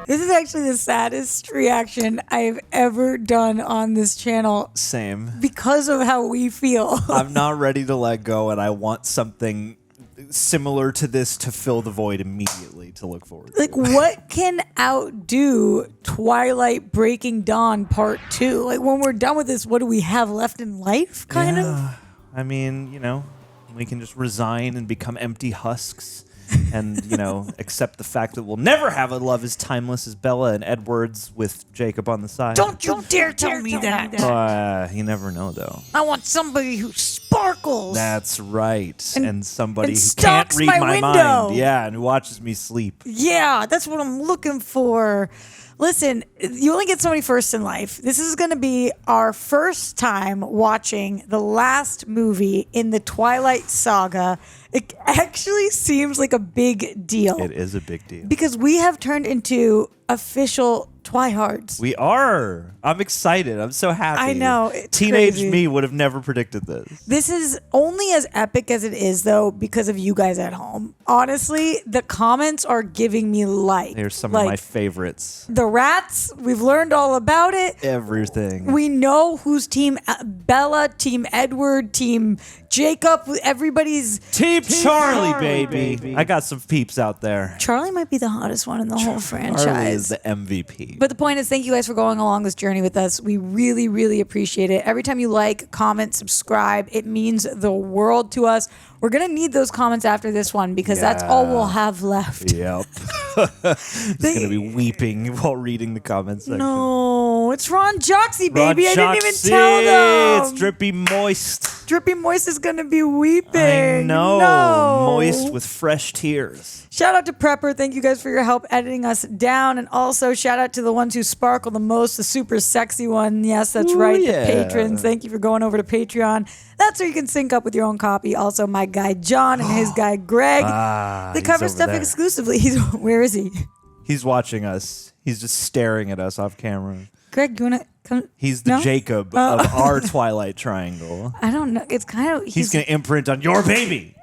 This is actually the saddest reaction I've ever done on this channel. Same. Because of how we feel. I'm not ready to let go, and I want something similar to this to fill the void immediately to look forward to. Like, what can outdo Twilight Breaking Dawn Part 2? Like, when we're done with this, what do we have left in life, kind of? I mean, we can just resign and become empty husks and, accept the fact that we'll never have a love as timeless as Bella and Edward's with Jacob on the side. Don't you dare tell me that. You never know, though. I want somebody who sparkles. That's right. And somebody and who can't read my window. mind. Yeah, and who watches me sleep. Yeah, that's what I'm looking for. Listen, you only get so many firsts in life. This is going to be our first time watching the last movie in the Twilight Saga. It actually seems like a big deal. It is a big deal. Because we have turned into official Twihards. We are. I'm excited. I'm so happy. I know. It's Teenage crazy. me would have never predicted this. This is only as epic as it is, though, because of you guys at home. Honestly, the comments are giving me life. They're some of my favorites. The rats, we've learned all about it. Everything. We know who's Team Bella, Team Edward, Team Jacob. Everybody's Team Charlie, baby. I got some peeps out there. Charlie might be the hottest one in the whole franchise. Charlie is the MVP. But the point is, thank you guys for going along this journey with us. We really, really appreciate it. Every time you like, comment, subscribe, it means the world to us. We're going to need those comments after this one because that's all we'll have left. Yep. It's going to be weeping while reading the comments section. No, it's Ron Joxy, baby. Ron I didn't even tell them. It's Drippy Moist. Drippy Moist is going to be weeping. I know. No. Moist with fresh tears. Shout out to Prepper. Thank you guys for your help editing us down. And also shout out to the ones who sparkle the most, the super sexy one. Yes, that's right. Yeah. The patrons. Thank you for going over to Patreon. That's where you can sync up with your own copy. Also, my guy John and his guy Greg. They cover stuff exclusively. Where is he? He's watching us. He's just staring at us off camera. Greg, you want to come? He's the Jacob of our Twilight Triangle. I don't know. It's kind of... He's going to imprint on your baby.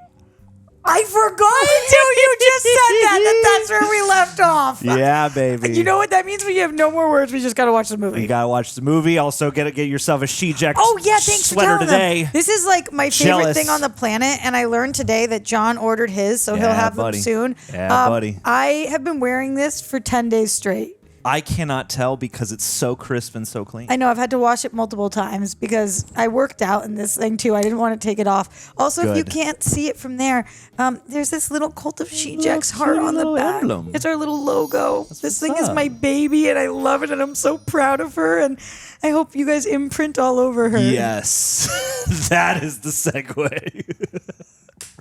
I forgot until you just said that's where we left off. Yeah, baby. You know what that means? We have no more words. We just got to watch the movie. You got to watch the movie. Also, get yourself a She-Jack thanks sweater for today. Them. This is like my favorite thing on the planet, and I learned today that John ordered his, so he'll have them soon. Yeah, buddy. I have been wearing this for 10 days straight. I cannot tell because it's so crisp and so clean. I know. I've had to wash it multiple times because I worked out in this thing too. I didn't want to take it off. Also, if you can't see it from there, there's this little Cult of She-Jack's heart on the back. Emblem. It's our little logo. This thing is my baby, and I love it, and I'm so proud of her, and I hope you guys imprint all over her. Yes. That is the segue.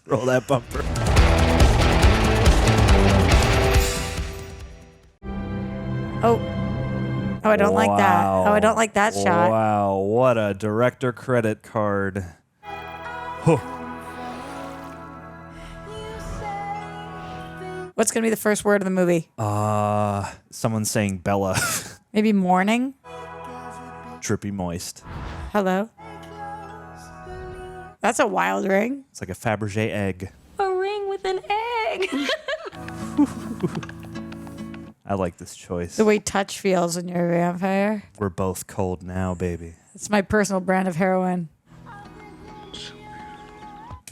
Roll that bumper. Oh, I don't like that. Oh, I don't like that shot. Wow, what a director credit card. Huh. What's going to be the first word of the movie? Someone saying Bella. Maybe morning? Drippy Moist. Hello? That's a wild ring. It's like a Fabergé egg. A ring with an egg. I like this choice. The way touch feels when you're a vampire. We're both cold now, baby. It's my personal brand of heroin.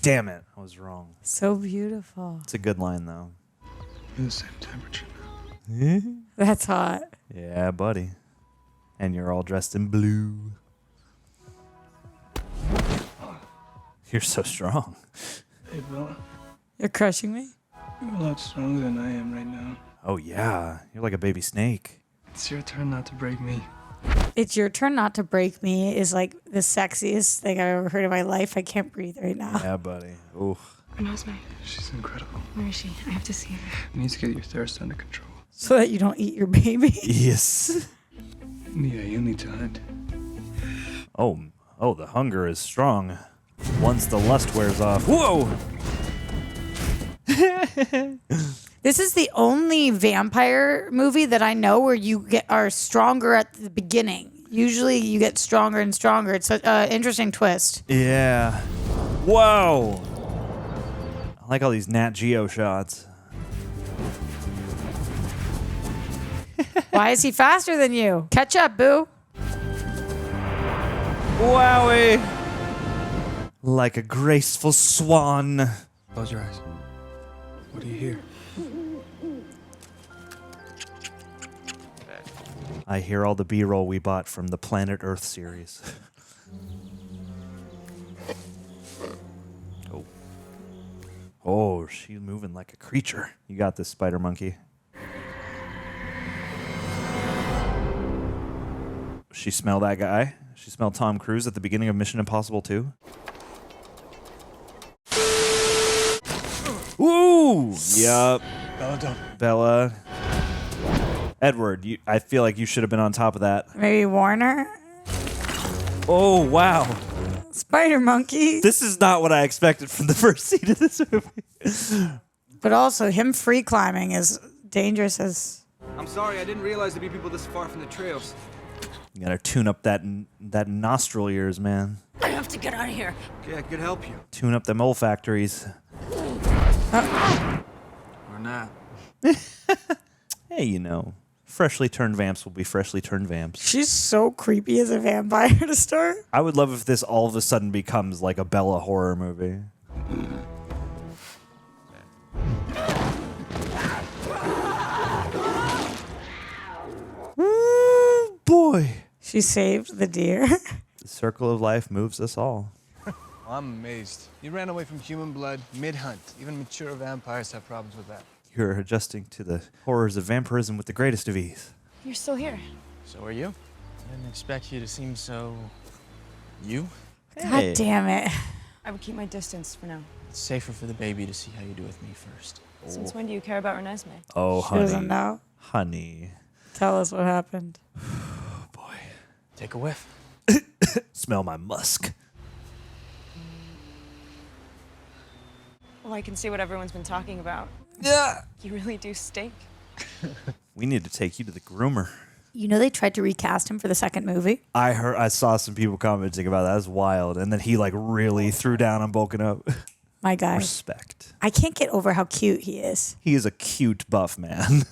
Damn it. I was wrong. So beautiful. It's a good line, though. You're the same temperature now. That's hot. Yeah, buddy. And you're all dressed in blue. You're so strong. Hey, Bella. You're crushing me? You're a lot stronger than I am right now. Oh, yeah. You're like a baby snake. It's your turn not to break me. It's your turn not to break me is like the sexiest thing I've ever heard in my life. I can't breathe right now. Yeah, buddy. Ooh. Where's May? She's incredible. Where is she? I have to see her. You need to get your thirst under control. So that you don't eat your baby. Yes. Yeah, you need to hunt. Oh, the hunger is strong. Once the lust wears off. Whoa! This is the only vampire movie that I know where you are stronger at the beginning. Usually you get stronger and stronger. It's an interesting twist. Yeah. Whoa! I like all these Nat Geo shots. Why is he faster than you? Catch up, boo. Wowie. Like a graceful swan. Close your eyes. What do you hear? I hear all the B-roll we bought from the Planet Earth series. Oh. Oh, she's moving like a creature. You got this, spider monkey. She smell that guy? She smelled Tom Cruise at the beginning of Mission Impossible 2? Ooh! Yup. Bella, don't. Bella. Edward, I feel like you should have been on top of that. Maybe Warner? Oh, wow. Spider Monkey. This is not what I expected from the first scene of this movie. But also, him free climbing is dangerous as... I'm sorry, I didn't realize there'd be people this far from the trails. You gotta tune up that nostril ears, man. I have to get out of here. Okay, I could help you. Tune up them olfactories. Or not. Hey, you know, freshly turned vamps will be freshly turned vamps. She's so creepy as a vampire to start. I would love if this all of a sudden becomes like a Bella horror movie. Ooh, boy. She saved the deer. The circle of life moves us all. Well, I'm amazed. You ran away from human blood mid-hunt. Even mature vampires have problems with that. You're adjusting to the horrors of vampirism with the greatest of ease. You're still here. So are you? I didn't expect you to seem so... you? God damn it. I would keep my distance for now. It's safer for the baby to see how you do with me first. Since when do you care about Renesmee? Oh, She honey. doesn't know. Honey. Tell us what happened. Oh, boy. Take a whiff. Smell my musk. Well, I can see what everyone's been talking about. Yeah. You really do stink. We need to take you to the groomer. You know they tried to recast him for the second movie? I saw some people commenting about that. That's wild. And then he like really threw down on bulking up. My guy. Respect. I can't get over how cute he is. He is a cute buff man.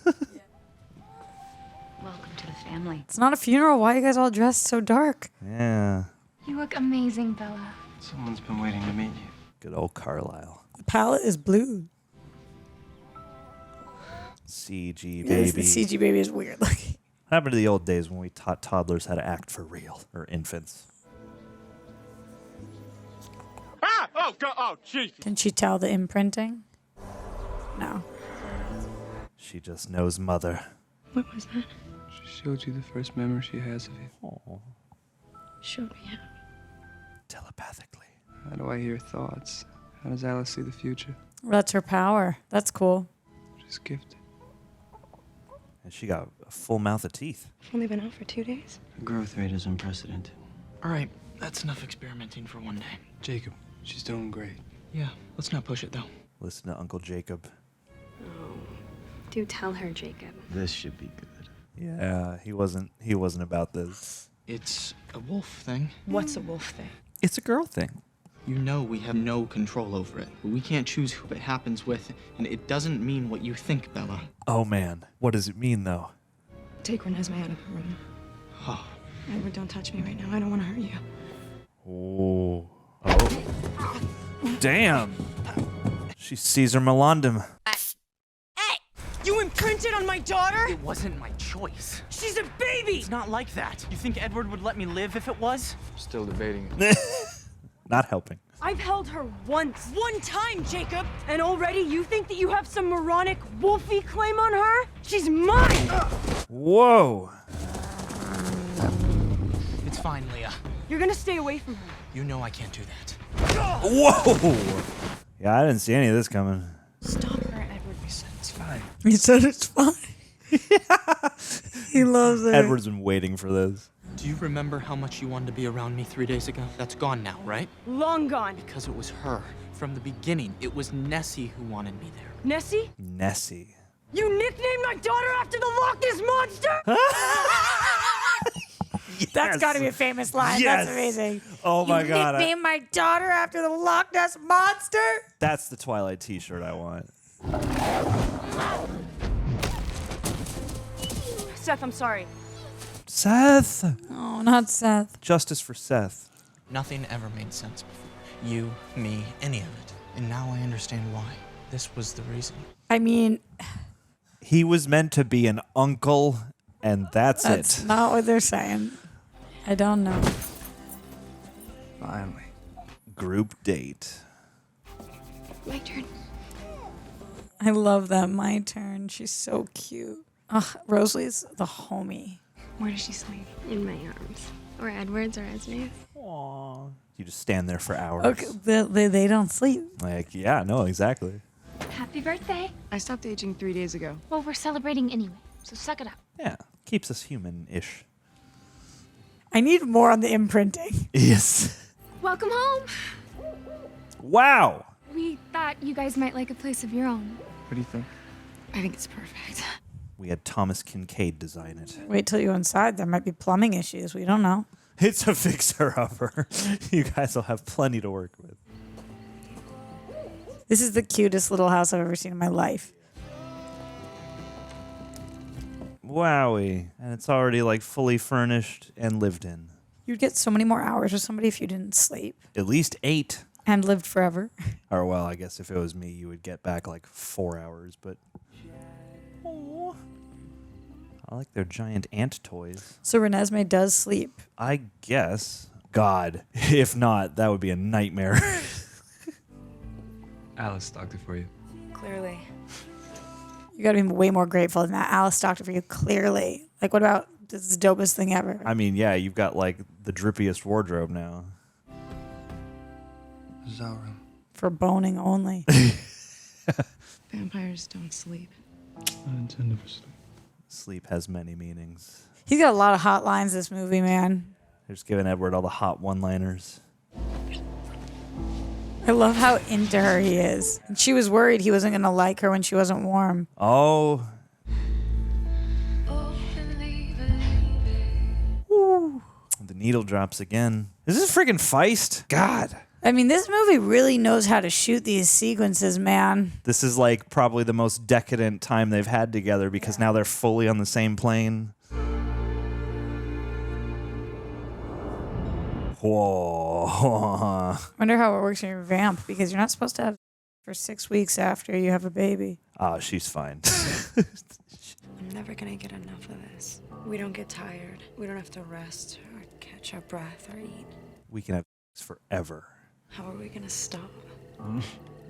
Welcome to the family. It's not a funeral. Why are you guys all dressed so dark? Yeah. You look amazing, Bella. Someone's been waiting to meet you. Good old Carlisle. The palette is blue. CG Yes, baby. the CG baby is weird looking. What happened to the old days when we taught toddlers how to act for real? Or infants? Ah! Oh, God! Oh, Jesus! Can she tell the imprinting? No. She just knows mother. What was that? She showed you the first memory she has of you. Oh. Showed me how. Telepathically. How do I hear thoughts? How does Alice see the future? That's her power. That's cool. She's gifted. And she got a full mouth of teeth. I've only been out for 2 days. Her growth rate is unprecedented. All right, that's enough experimenting for one day. Jacob, she's doing great. Yeah, let's not push it though. Listen to Uncle Jacob. Oh, do tell her, Jacob. This should be good. Yeah, he wasn't about this. It's a wolf thing. What's a wolf thing? It's a girl thing. You know we have no control over it. We can't choose who it happens with, and it doesn't mean what you think, Bella. Oh man, what does it mean though? Take Renesmee out of the room. Oh, Edward, don't touch me right now. I don't want to hurt you. Oh. Oh. Damn. She Caesar Melandum. You imprinted on my daughter? it wasn't my choice. She's a baby! It's not like that. You think Edward would let me live if it was? Still debating it. Not helping. I've held her once. One time, Jacob! And already you think that you have some moronic, wolfy claim on her? She's mine! Whoa. It's fine, Leah. You're gonna stay away from her. You know I can't do that. Whoa. Yeah, I didn't see any of this coming. Stop her, Edward. I said it's fine. He said it's fine. He loves it. Edward's been waiting for this. Do you remember how much you wanted to be around me 3 days ago? That's gone now, right? Long gone. Because it was her. From the beginning, it was Nessie who wanted me there. Nessie? Nessie. You nicknamed my daughter after the Loch Ness Monster? That's got to be a famous line. Yes. That's amazing. Oh my You God. nicknamed my daughter after the Loch Ness Monster? That's the Twilight t-shirt I want. Seth, I'm sorry. Seth! Oh, not Seth. Justice for Seth. Nothing ever made sense before. You, me, any of it. And now I understand why. This was the reason. I mean, He was meant to be an uncle, and that's that's it. not what they're saying. I don't know. Finally. Group date. My turn. I love that. My turn. She's so cute. Ugh, Rosalie's the homie. Where does she sleep? In my arms. Or Edward's or Esme's. Aww. You just stand there for hours. Okay, they don't sleep. Like, yeah, no, exactly. Happy birthday. I stopped aging 3 days ago. Well, we're celebrating anyway, so suck it up. Yeah, keeps us human-ish. I need more on the imprinting. Yes. Welcome home. Wow. We thought you guys might like a place of your own. What do you think? I think it's perfect. We had Thomas Kincaid design it. Wait till you're inside. There might be plumbing issues. We don't know. It's a fixer-upper. You guys will have plenty to work with. This is the cutest little house I've ever seen in my life. Wowie. And it's already like fully furnished and lived in. You'd get so many more hours with somebody if you didn't sleep At least 8. and lived forever. Or, well, I guess if it was me, you would get back like 4 hours, but... Aw. I like their giant ant toys. So Renesmee does sleep. I guess. God. If not, that would be a nightmare. Alice stocked it for you. Clearly. You gotta be way more grateful than that. Alice stocked it for you, clearly. Like, what about this is the dopest thing ever? I mean, yeah, you've got like the drippiest wardrobe now. This is our room. For boning only. Vampires don't sleep. Unintended for sleep. Sleep has many meanings. He's got a lot of hot lines, this movie, man. They're just giving Edward all the hot one-liners. I love how into her he is. And she was worried he wasn't gonna like her when she wasn't warm. Oh. Woo. The needle drops again. Is this freaking Feist? God. I mean, this movie really knows how to shoot these sequences, man. This is like probably the most decadent time they've had together because now they're fully on the same plane. Whoa. Wonder how it works in your vamp because you're not supposed to have for 6 weeks after you have a baby. Oh, she's fine. I'm never gonna get enough of this. We don't get tired. We don't have to rest or catch our breath or eat. We can have forever. How are we gonna stop?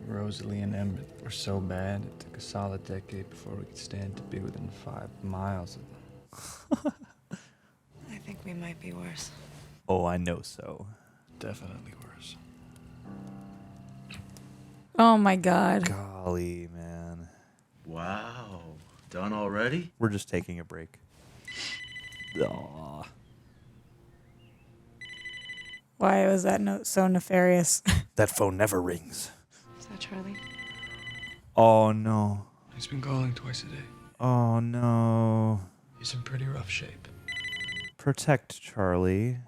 Rosalie and Emmett were so bad, it took a solid decade before we could stand to be within 5 miles of them. I think we might be worse. Oh, I know so. Definitely worse. Oh my God. Golly, man. Wow. Done already? We're just taking a break. Aw. Why was that note so nefarious? That phone never rings. Is that Charlie? Oh, no. He's been calling twice a day. Oh, no. He's in pretty rough shape. Protect Charlie.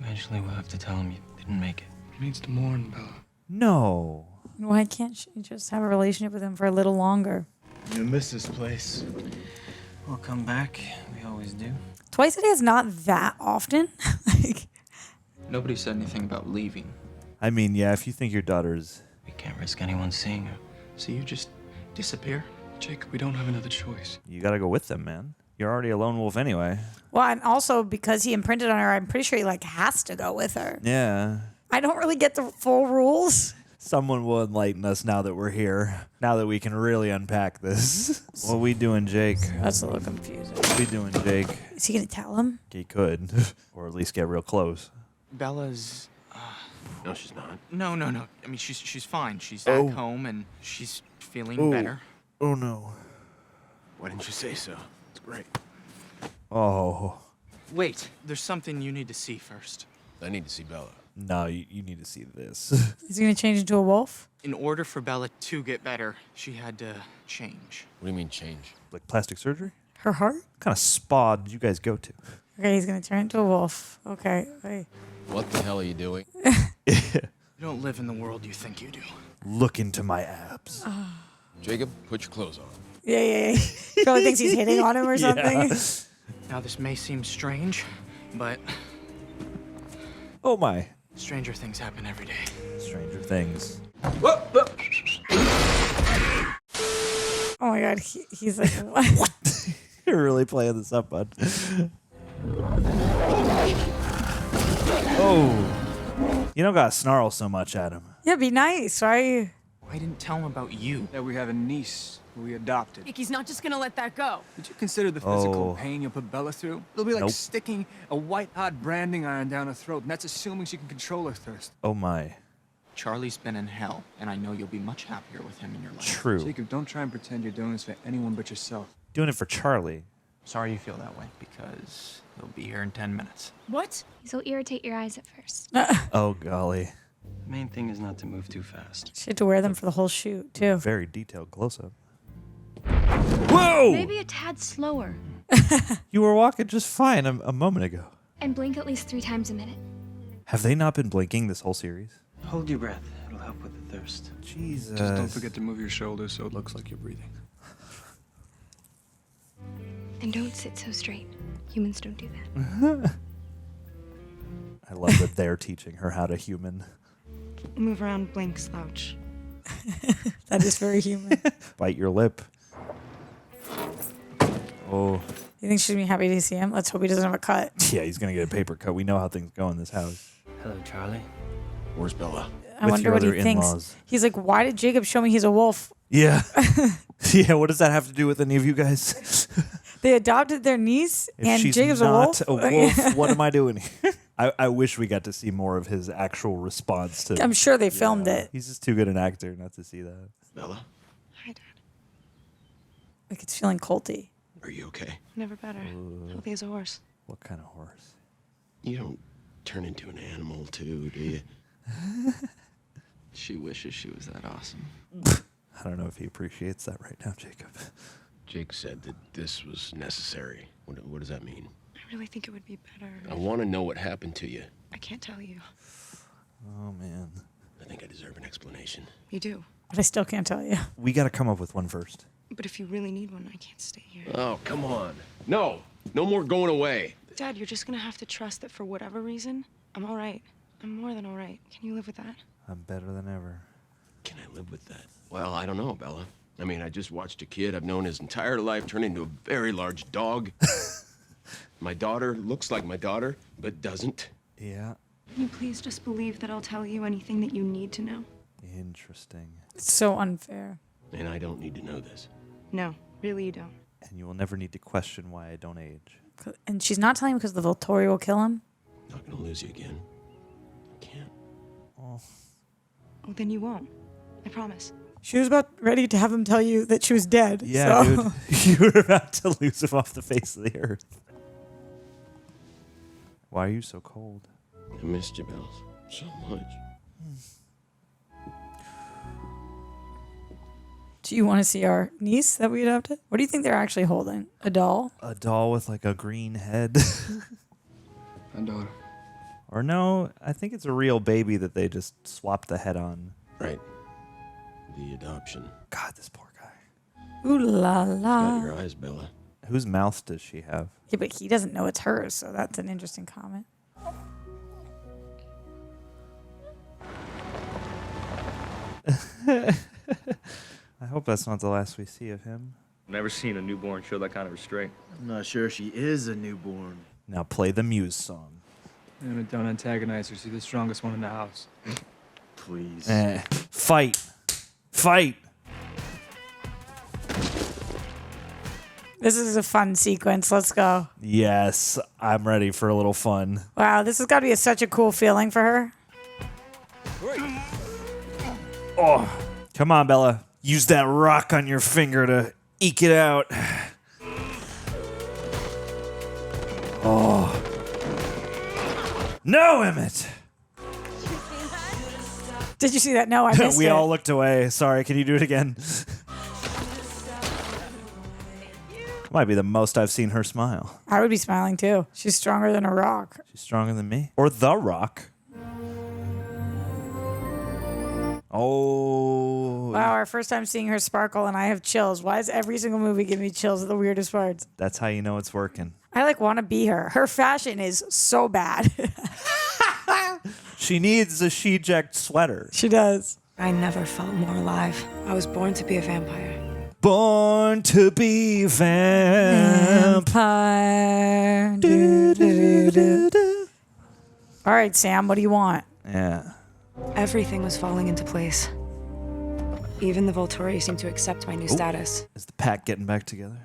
Eventually we'll have to tell him you didn't make it. He needs to mourn, Bella. No. Why can't she just have a relationship with him for a little longer? You miss this place. We'll come back. We always do. Twice a day is not that often. Like, Nobody said anything about leaving. I mean, yeah, if you think your daughter's... We can't risk anyone seeing her. So you just disappear? Jacob, we don't have another choice. You gotta go with them, man. You're already a lone wolf anyway. well, and also because he imprinted on her, I'm pretty sure he like has to go with her. Yeah. I don't really get the full rules. Someone will enlighten us now that we're here. Now that we can really unpack this. What we doing, Jake? That's a little confusing. What we doing, Jake? Is he gonna tell him? He could. Or at least get real close. Bella's... No, she's not. No. I mean, she's fine. She's at home and she's feeling better. Oh, no. Why didn't you say so? It's great. Oh. Wait, there's something you need to see first. I need to see Bella. No, you need to see this. Is he gonna change into a wolf? In order for Bella to get better, she had to change. What do you mean change? Like plastic surgery? Her heart? What kind of spa did you guys go to? Okay, he's gonna turn into a wolf. Okay, wait. What the hell are you doing? You don't live in the world you think you do. Look into my abs. Jacob, put your clothes on. Yeah. He probably thinks he's hitting on him or something. Now, this may seem strange, but Oh my. stranger things happen every day. Stranger Things. Oh my God, he's like, what? You're really playing this up, bud. Oh. You don't gotta snarl so much at him. Yeah, be nice, right? I didn't tell him about you. That we have a niece who we adopted. Icky's not just gonna let that go. Did you consider the physical Oh. pain you'll put Bella through? It'll be like Nope. sticking a white-hot branding iron down her throat, and that's assuming she can control her thirst. Oh my. Charlie's been in hell, and I know you'll be much happier with him in your life. True. Jacob, don't try and pretend you're doing this for anyone but yourself. Doing it for Charlie. Sorry you feel that way, because he'll be here in 10 minutes. What? These will irritate your eyes at first. Oh golly. The main thing is not to move too fast. She had to wear them for the whole shoot, too. Very detailed close-up. Whoa! Maybe a tad slower. You were walking just fine a moment ago. And blink at least 3 times a minute. Have they not been blinking this whole series? Hold your breath. It'll help with the thirst. Jesus. Just don't forget to move your shoulders so it looks like you're breathing. And don't sit so straight. Humans don't do that. I love that they're teaching her how to human. Move around, blink, slouch. That is very human. Bite your lip. Oh. You think she'd be happy to see him? Let's hope he doesn't have a cut. Yeah, he's gonna get a paper cut. We know how things go in this house. Hello, Charlie. Where's Bella? I With wonder your what he other thinks. in-laws. He's like, why did Jacob show me he's a wolf? Yeah. Yeah, what does that have to do with any of you guys? They adopted their niece, If and she's Jacob's not a wolf. a wolf, what am I doing here? I wish we got to see more of his actual response to. I'm sure they filmed it. He's just too good an actor not to see that. Bella, Hi, Dad. Like it's feeling culty. are you okay? Never better. Healthy as a horse. What kind of horse? You don't turn into an animal too, do you? She wishes she was that awesome. I don't know if he appreciates that right now, Jacob. Jake said that this was necessary. What does that mean? I really think it would be better. I want to know what happened to you. I can't tell you. Oh man. I think I deserve an explanation. You do. But I still can't tell you. We got to come up with one first. But if you really need one, I can't stay here. Oh, come on. No more going away. Dad, you're just gonna have to trust that for whatever reason, I'm all right. I'm more than all right. Can you live with that? I'm better than ever. Can I live with that? Well, I don't know, Bella. I mean, I just watched a kid I've known his entire life turn into a very large dog. My daughter looks like my daughter, but doesn't. Yeah. Can you please just believe that I'll tell you anything that you need to know? Interesting. It's so unfair. And I don't need to know this. No, really you don't. And you will never need to question why I don't age. And she's not telling him because the Volturi will kill him. Not gonna lose you again. I can't. Oh. Oh, then you won't. I promise. She was about ready to have him tell you that she was dead. Yeah, so. dude. You were about to lose him off the face of the earth. Why are you so cold? I missed you, Bells, so much. Do you want to see our niece that we adopted? What do you think they're actually holding? A doll? A doll with like a green head. My daughter. Or no, I think it's a real baby that they just swapped the head on. Right. The adoption. God, this poor guy. Ooh la Got la. your eyes, Bella. Whose mouth does she have? Yeah, but he doesn't know it's hers, so that's an interesting comment. I hope that's not the last we see of him. Never seen a newborn show that kind of restraint. I'm not sure she is a newborn. Now play the Muse song. Don't antagonize her. She's the strongest one in the house. Please. Fight. Fight. This is a fun sequence. Let's go. Yes, I'm ready for a little fun. Wow, this has got to be such a cool feeling for her. Oh, come on, Bella. Use that rock on your finger to eke it out. Oh. No, Emmett. Did you see that? No, I missed We it. all looked away. Sorry, can you do it again? Might be the most I've seen her smile. I would be smiling too. She's stronger than a rock. She's stronger than me. Or the rock. Oh. Wow, our first time seeing her sparkle, and I have chills. Why does every single movie give me chills at the weirdest parts? That's how you know it's working. I like want to be her. Her fashion is so bad. She needs a she-jacked sweater. She does. I never felt more alive. I was born to be a vampire. Born to be Vampire. Do, do, do, do. All right, Sam, what do you want? Yeah. Everything was falling into place. Even the Volturi seemed to accept my new status. Is the pack getting back together?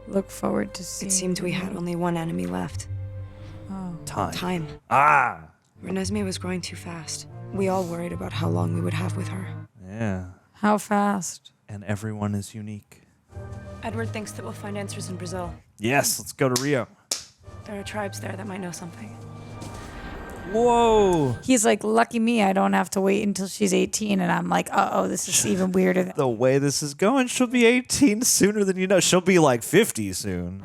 Look forward to seeing. It seemed we had only one enemy left. Time. Ah. Renesmee was growing too fast. We all worried about how long we would have with her. Yeah. How fast? And everyone is unique. Edward thinks that we'll find answers in Brazil. Yes, let's go to Rio. There are tribes there that might know something. Whoa. He's like, lucky me, I don't have to wait until she's 18. And I'm like, uh-oh, this is even weirder. The way this is going, she'll be 18 sooner than you know. She'll be like 50 soon.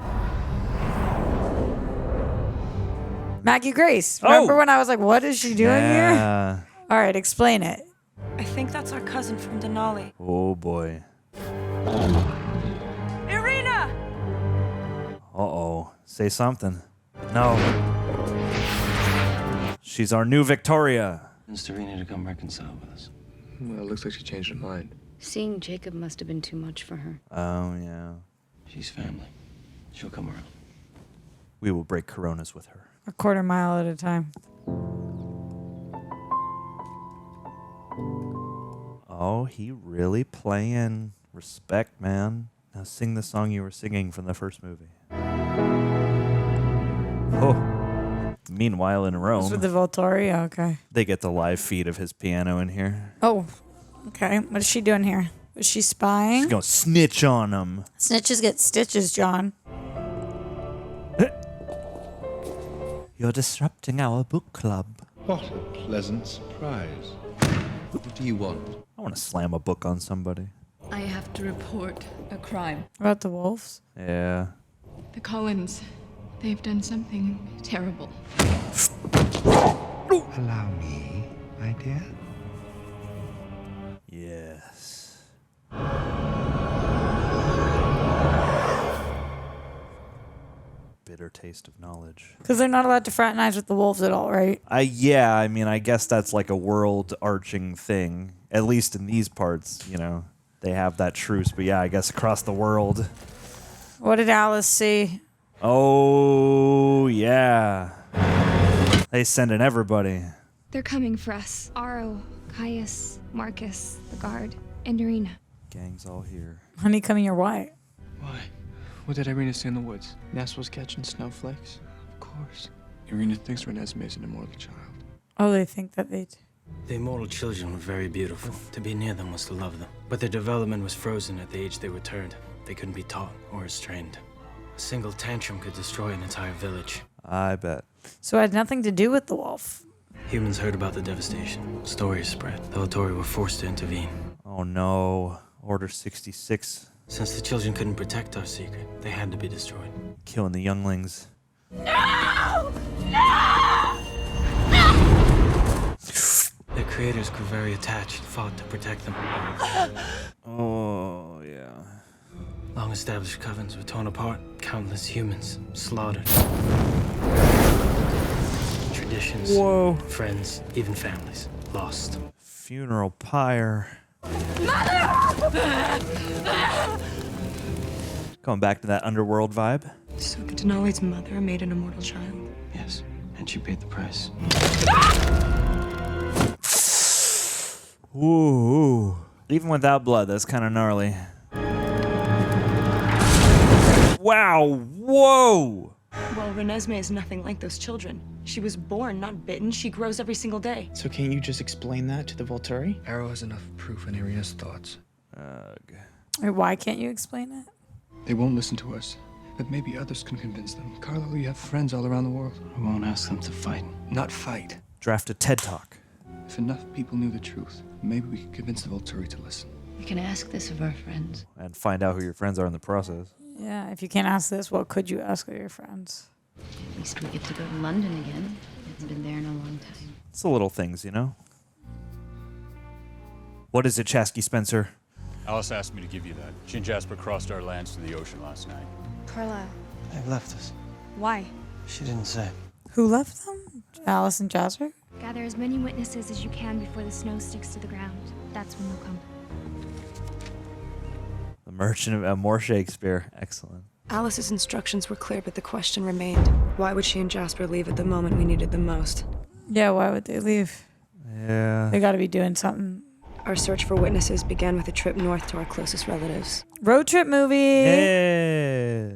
Maggie Grace. Remember when I was like, what is she doing here? All right, explain it. I think that's our cousin from Denali. Oh, boy. Irina! Uh-oh. Say something. No. She's our new Victoria. Wants Irina to come reconcile with us. Well, it looks like she changed her mind. Seeing Jacob must have been too much for her. Oh, yeah. She's family. She'll come around. We will break Coronas with her. A quarter mile at a time. Oh, he really playing. Respect, man. Now sing the song you were singing from the first movie. Oh. Meanwhile, in Rome, With the Volturi? Okay. they get the live feed of his piano in here. Oh, okay. What is she doing here? Is she spying? She's gonna snitch on him. Snitches get stitches, John. You're disrupting our book club. What a pleasant surprise. What do you want? I want to slam a book on somebody. I have to report a crime. About the wolves? Yeah. The Cullens, they've done something terrible. Allow me, my dear. Yes. Bitter taste of knowledge. Because they're not allowed to fraternize with the wolves at all, right? Yeah, I mean, I guess that's like a world-arching thing. At least in these parts, you know, they have that truce. But yeah, I guess across the world. What did Alice see? Oh, yeah. They send in everybody. They're coming for us. Aro, Caius, Marcus, the guard, and Irina. Gang's all here. Honeycomb, you're white. Why? What did Irina say in the woods? Ness was catching snowflakes. Of course. Irina thinks Renesmee is an immortal child. Oh, they think that they... The immortal children were very beautiful. To be near them was to love them. But their development was frozen at the age they were turned. They couldn't be taught or restrained. A single tantrum could destroy an entire village. I bet. So it had nothing to do with the wolf. Humans heard about the devastation. Stories spread. The Volturi were forced to intervene. Oh no. Order 66. Since the children couldn't protect our secret, they had to be destroyed. Killing the younglings. No! No! Their creators grew very attached, fought to protect them. Oh, yeah. Long-established covens were torn apart, countless humans slaughtered. Traditions, whoa, friends, even families lost. Funeral pyre. Going back to that Underworld vibe. So Denali's mother made an immortal child? Yes, and she paid the price. Ooh. Even without blood, that's kind of gnarly. Wow. Whoa. Well, Renesmee is nothing like those children. She was born, not bitten. She grows every single day. So can't you just explain that to the Volturi? Arrow has enough proof in Irina's thoughts. Wait, why can't you explain it? They won't listen to us, but maybe others can convince them. Carlo, you have friends all around the world. We won't ask them to fight. Not fight. Draft a TED Talk. If enough people knew the truth, maybe we could convince the Volturi to listen. We can ask this of our friends. And find out who your friends are in the process. Yeah, if you can't ask this, what could you ask of your friends? At least we get to go to London again. Haven't been there in a long time. It's the little things, you know? What is it, Chasky Spencer? Alice asked me to give you that. She and Jasper crossed our lands to the ocean last night. Carlisle. They've left us. Why? She didn't say. Who left them? Alice and Jasper? Gather as many witnesses as you can before the snow sticks to the ground. That's when they'll come. The Merchant of more Shakespeare. Excellent. Alice's instructions were clear, but the question remained. Why would she and Jasper leave at the moment we needed them most? Yeah, why would they leave? Yeah. They got to be doing something. Our search for witnesses began with a trip north to our closest relatives. Road trip movie. Yeah.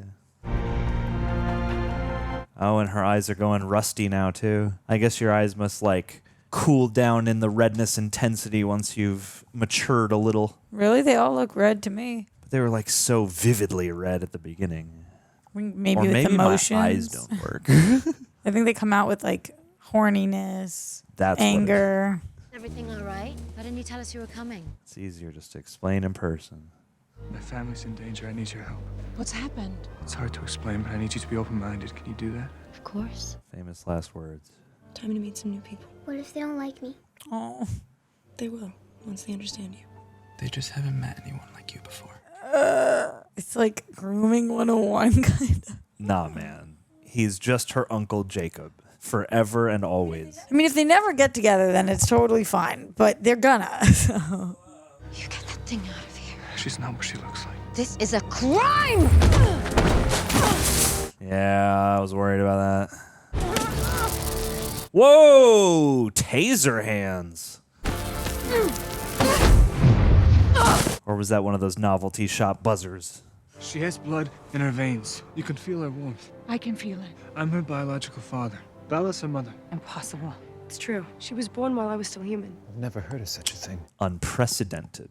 Oh, and her eyes are going rusty now, too. I guess your eyes must, like, cool down in the redness intensity once you've matured a little. Really? They all look red to me. But they were, like, so vividly red at the beginning. Maybe or with maybe emotions. my eyes don't work. I think they come out with, like, horniness, That's anger. Everything all right? Why didn't you tell us you were coming? It's easier just to explain in person. My family's in danger. I need your help. What's happened? It's hard to explain, but I need you to be open-minded. Can you do that? Of course. Famous last words. Time to meet some new people. What if they don't like me? Oh. They will, once they understand you. They just haven't met anyone like you before. It's like grooming 101 kind of. Nah, man. He's just her Uncle Jacob. Forever and always. I mean, if they never get together, then it's totally fine. But they're gonna. So. You get that thing out of here. She's not what she looks like. This is a crime! Yeah, I was worried about that. Whoa! Taser hands. Or was that one of those novelty shop buzzers? She has blood in her veins. You can feel her warmth. I can feel it. I'm her biological father. Bella's her mother. Impossible. It's true. She was born while I was still human. I've never heard of such a thing. Unprecedented.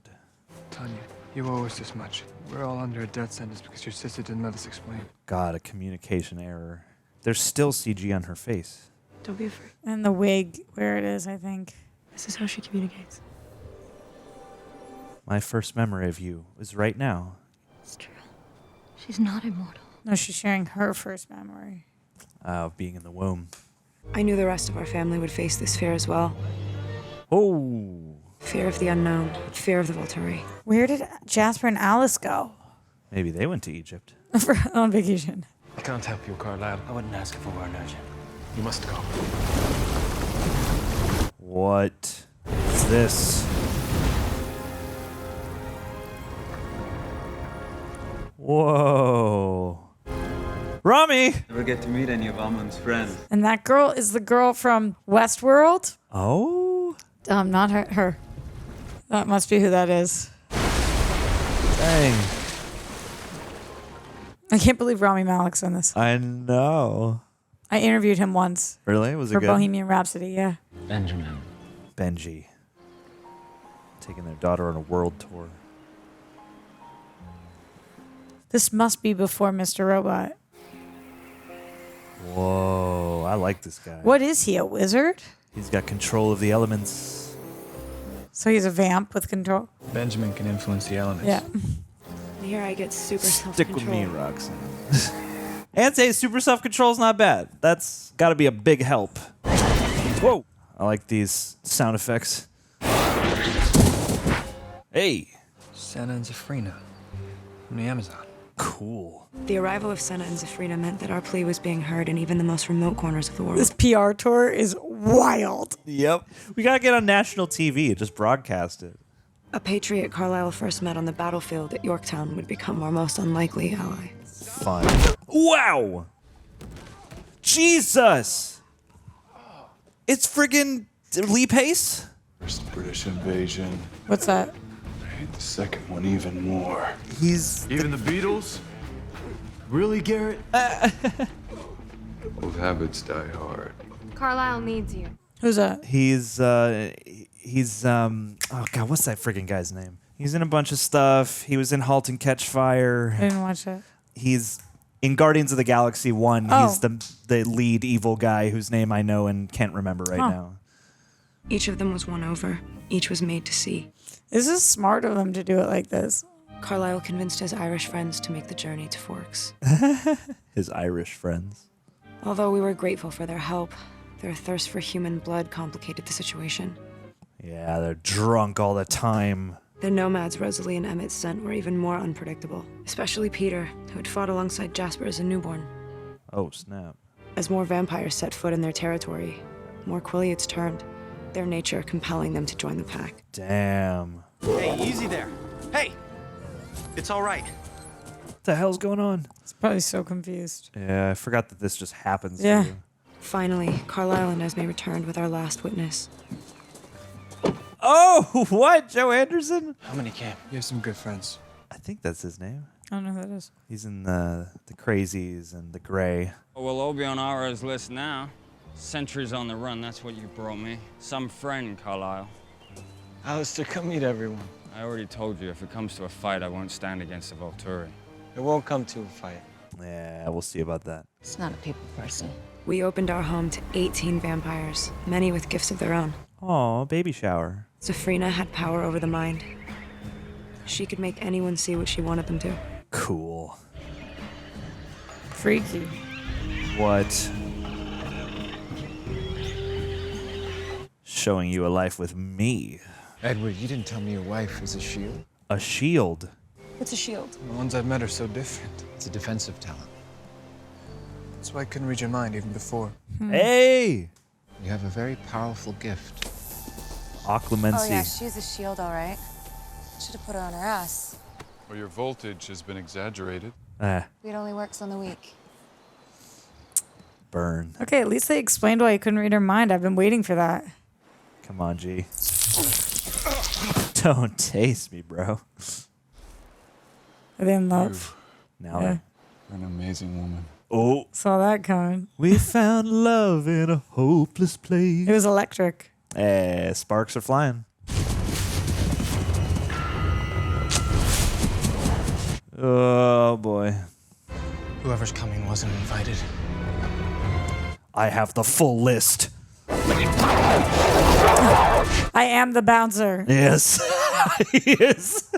Tanya, you owe us this much. We're all under a death sentence because your sister didn't let us explain. God, a communication error. There's still CG on her face. Don't be afraid. And the wig, where it is, I think. This is how she communicates. My first memory of you is right now. It's true. She's not immortal. No, she's sharing her first memory. Of being in the womb. I knew the rest of our family would face this fear as well. Oh. Fear of the unknown. Fear of the Volturi. Where did Jasper and Alice go? Maybe they went to Egypt. On vacation. I can't help you, Carlisle. I wouldn't ask if it weren't urgent. You must go. What is this? Whoa. Rami! Never get to meet any of Almond's friends. And that girl is the girl from Westworld? Oh? Not her. That must be who that is. Dang. I can't believe Rami Malek's in this. I know. I interviewed him once. Really? Was it for good? Bohemian Rhapsody, yeah. Benjamin. Benji. Taking their daughter on a world tour. This must be before Mr. Robot. Whoa, I like this guy. What is he, a wizard? He's got control of the elements. So he's a vamp with control? Benjamin can influence the elements. Yeah. Here I get super Stick with self-control. me, Roxy. And say super self-control's not bad. That's got to be a big help. Whoa. I like these sound effects. Hey. Senna and Zafrina from the Amazon. Cool. The arrival of Senna and Zafrina meant that our plea was being heard in even the most remote corners of the world. This PR tour is wild. Yep. We got to get on national TV. Just broadcast it. A patriot Carlisle first met on the battlefield at Yorktown would become our most unlikely ally. Fun. Wow. Jesus. It's friggin' Lee Pace? First British invasion. What's that? I hate the second one even more. He's... Even the Beatles? Really, Garrett? Old habits die hard. Carlisle needs you. Who's that? He's oh God, what's that friggin' guy's name? He's in a bunch of stuff. He was in *Halt and Catch Fire*. I didn't watch that. He's in *Guardians of the Galaxy 1. Oh. He's the lead evil guy whose name I know and can't remember right now. Each of them was won over. Each was made to see. This is smart of them to do it like this. Carlisle convinced his Irish friends to make the journey to Forks. His Irish friends. Although we were grateful for their help, their thirst for human blood complicated the situation. Yeah, they're drunk all the time. The nomads Rosalie and Emmett sent were even more unpredictable, especially Peter, who had fought alongside Jasper as a newborn. Oh, snap. As more vampires set foot in their territory, more Quiliads turned, their nature compelling them to join the pack. Damn. Hey, easy there. Hey! It's all right. What the hell's going on? He's probably so confused. Yeah, I forgot that this just happens Yeah. to you. Finally, Carlisle and Esme returned with our last witness. Oh, what? Joe Anderson? How many came? You have some good friends. I think that's his name. I don't know who that is. He's in the Crazies and the Gray. Well, I'll be on Ara's list now. Sentries on the run, that's what you brought me. Some friend, Carlisle. Alistair, come meet everyone. I already told you, if it comes to a fight, I won't stand against the Volturi. It won't come to a fight. Yeah, we'll see about that. He's not a people person. We opened our home to 18 vampires, many with gifts of their own. Aw, baby shower. Safrina had power over the mind. She could make anyone see what she wanted them to. Cool. Freaky. What? Showing you a life with me. Edward, you didn't tell me your wife is a shield. A shield? What's a shield? The ones I've met are so different. It's a defensive talent. That's why I couldn't read your mind even before. Hey! You have a very powerful gift. Occlumency. Oh yeah, she's a shield, all right. Should have put her on her ass. Or your voltage has been exaggerated. It only works on the weak. Burn. Okay, at least they explained why he couldn't read her mind. I've been waiting for that. Come on, G. Don't taste me, bro. Are they in love? Now Yeah. You're an amazing woman. Oh. Saw that coming. We found love in a hopeless place. It was electric. Sparks are flying. Oh, boy. Whoever's coming wasn't invited. I have the full list. I am the bouncer. Yes. Yes.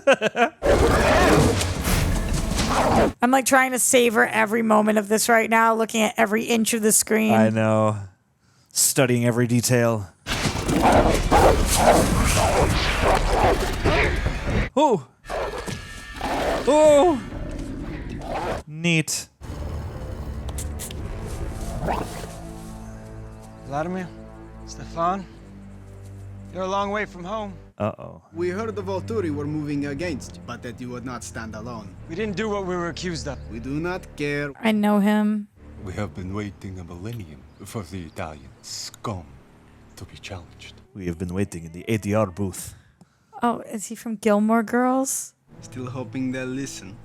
I'm like trying to savor every moment of this right now, looking at every inch of the screen. I know. Studying every detail. Oh. Oh. Neat. Vladimir? Stefan? You're a long way from home. Uh-oh. We heard the Volturi were moving against you, but that you would not stand alone. We didn't do what we were accused of. We do not care. I know him. We have been waiting a millennium for the Italian scum to be challenged. We have been waiting in the ADR booth. Oh, is he from Gilmore Girls? Still hoping they'll listen.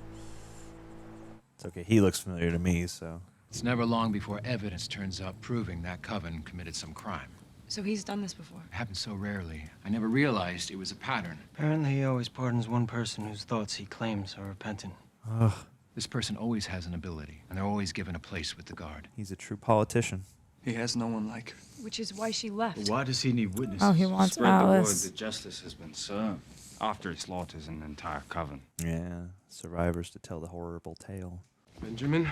It's okay. He looks familiar to me, so. It's never long before evidence turns up proving that coven committed some crime. So he's done this before? It happens so rarely. I never realized it was a pattern. Apparently he always pardons one person whose thoughts he claims are repentant. Ugh. This person always has an ability, and they're always given a place with the guard. He's a true politician. He has no one like her. Which is why she left. But why does he need witnesses? Oh, he wants Spread the word Alice. that justice has been served. After it slaughters an entire coven. Yeah. Survivors to tell the horrible tale. Benjamin,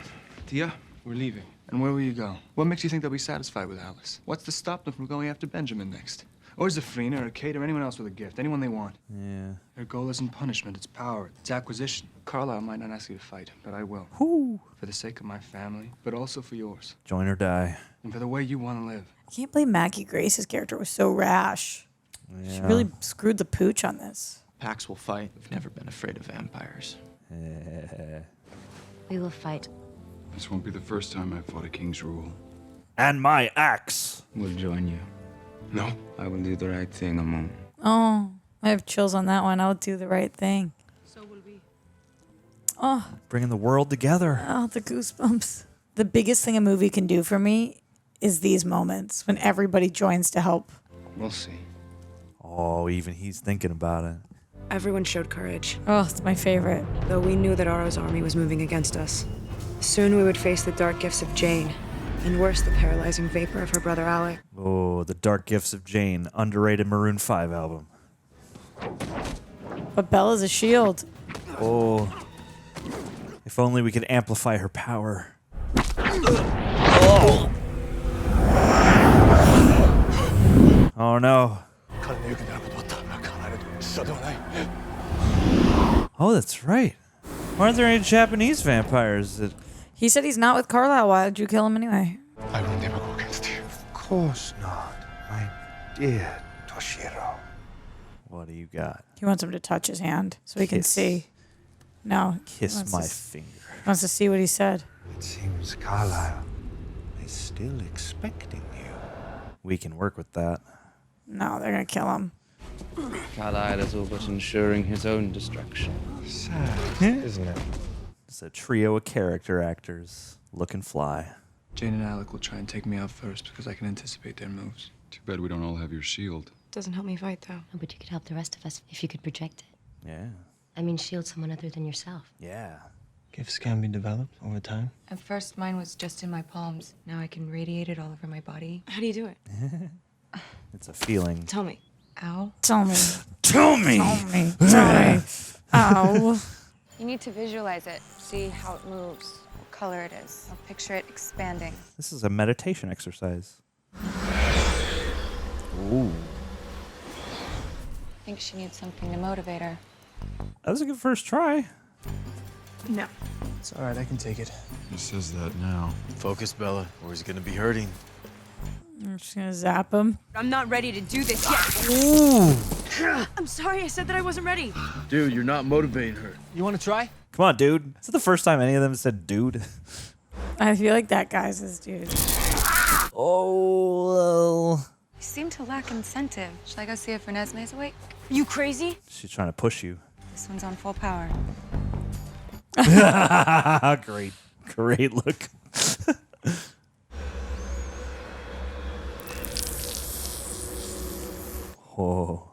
Tia, we're leaving. And where will you go? What makes you think they'll be satisfied with Alice? What's to stop them from going after Benjamin next? Or Zafrina, or Kate, or anyone else with a gift. Anyone they want. Yeah. Their goal isn't punishment, it's power. It's acquisition. Carlisle might not ask you to fight, but I will. Whoo. For the sake of my family, but also for yours. Join or die. And for the way you want to live. I can't believe Maggie Grace's character was so rash. Yeah. She really screwed the pooch on this. Packs will fight. We've never been afraid of vampires. We will fight. This won't be the first time I've fought a king's rule. And my axe. We'll join you. No. I will do the right thing, Amon. Oh, I have chills on that one. I'll do the right thing. So will we. Oh, Bringing the world together. oh, the goosebumps. The biggest thing a movie can do for me is these moments when everybody joins to help. We'll see. Oh, even he's thinking about it. Everyone showed courage. Oh, it's my favorite. Though we knew that Aro's army was moving against us. Soon we would face the dark gifts of Jane, and worse, the paralyzing vapor of her brother Alec. Oh, The Dark Gifts of Jane. Underrated Maroon 5 album. But Bella's a shield. Oh. If only we could amplify her power. Oh. Oh no. Oh, that's right. Why aren't there any Japanese vampires? He said he's not with Carlisle. Why did you kill him anyway? I will never go against you. Of course not, my dear Toshiro. What do you got? He wants him to touch his hand so he can see. No. Kiss my finger. He wants to see what he said. It seems Carlisle is still expecting you. We can work with that. No, they're going to kill him. Carlisle is all but ensuring his own destruction. Sad, isn't it? It's a trio of character actors looking fly. Jane and Alec will try and take me out first because I can anticipate their moves. Too bad we don't all have your shield. Doesn't help me fight, though. No, but you could help the rest of us if you could project it. Yeah. I mean, shield someone other than yourself. Yeah. Gifts can be developed over time. At first, mine was just in my palms. Now I can radiate it all over my body. How do you do it? It's a feeling. Tell me. Ow. Tell me. Tell me. Tell me. Tell me. Ow. You need to visualize it. See how it moves, what color it is. I'll picture it expanding. This is a meditation exercise. Ooh. I think she needs something to motivate her. That was a good first try. No. It's all right, I can take it. He says that now. Focus, Bella, or he's gonna be hurting. I'm just going to zap him. I'm not ready to do this yet. Ooh. I'm sorry, I said that I wasn't ready. Dude, you're not motivating her. You want to try? Come on, dude. Is it the first time any of them said dude? I feel like that guy's his dude. Oh. You seem to lack incentive. Should I go see if Renesmee's awake? You crazy? She's trying to push you. This one's on full power. Great. Great look. Oh.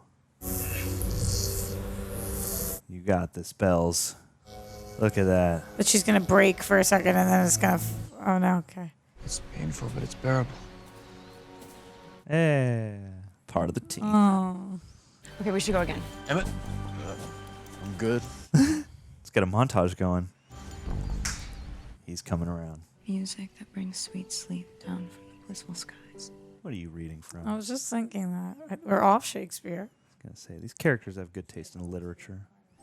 You got this, Bells. Look at that. But she's going to break for a second and then it's going to... Oh, no. Okay. It's painful, but it's bearable. Eh. Part of the team. Oh. Okay, we should go again. Emmett? I'm good. Let's get a montage going. He's coming around. Music that brings sweet sleep down from the blissful skies. What are you reading from? I was just thinking that. We're off Shakespeare. I was going to say, these characters have good taste in literature.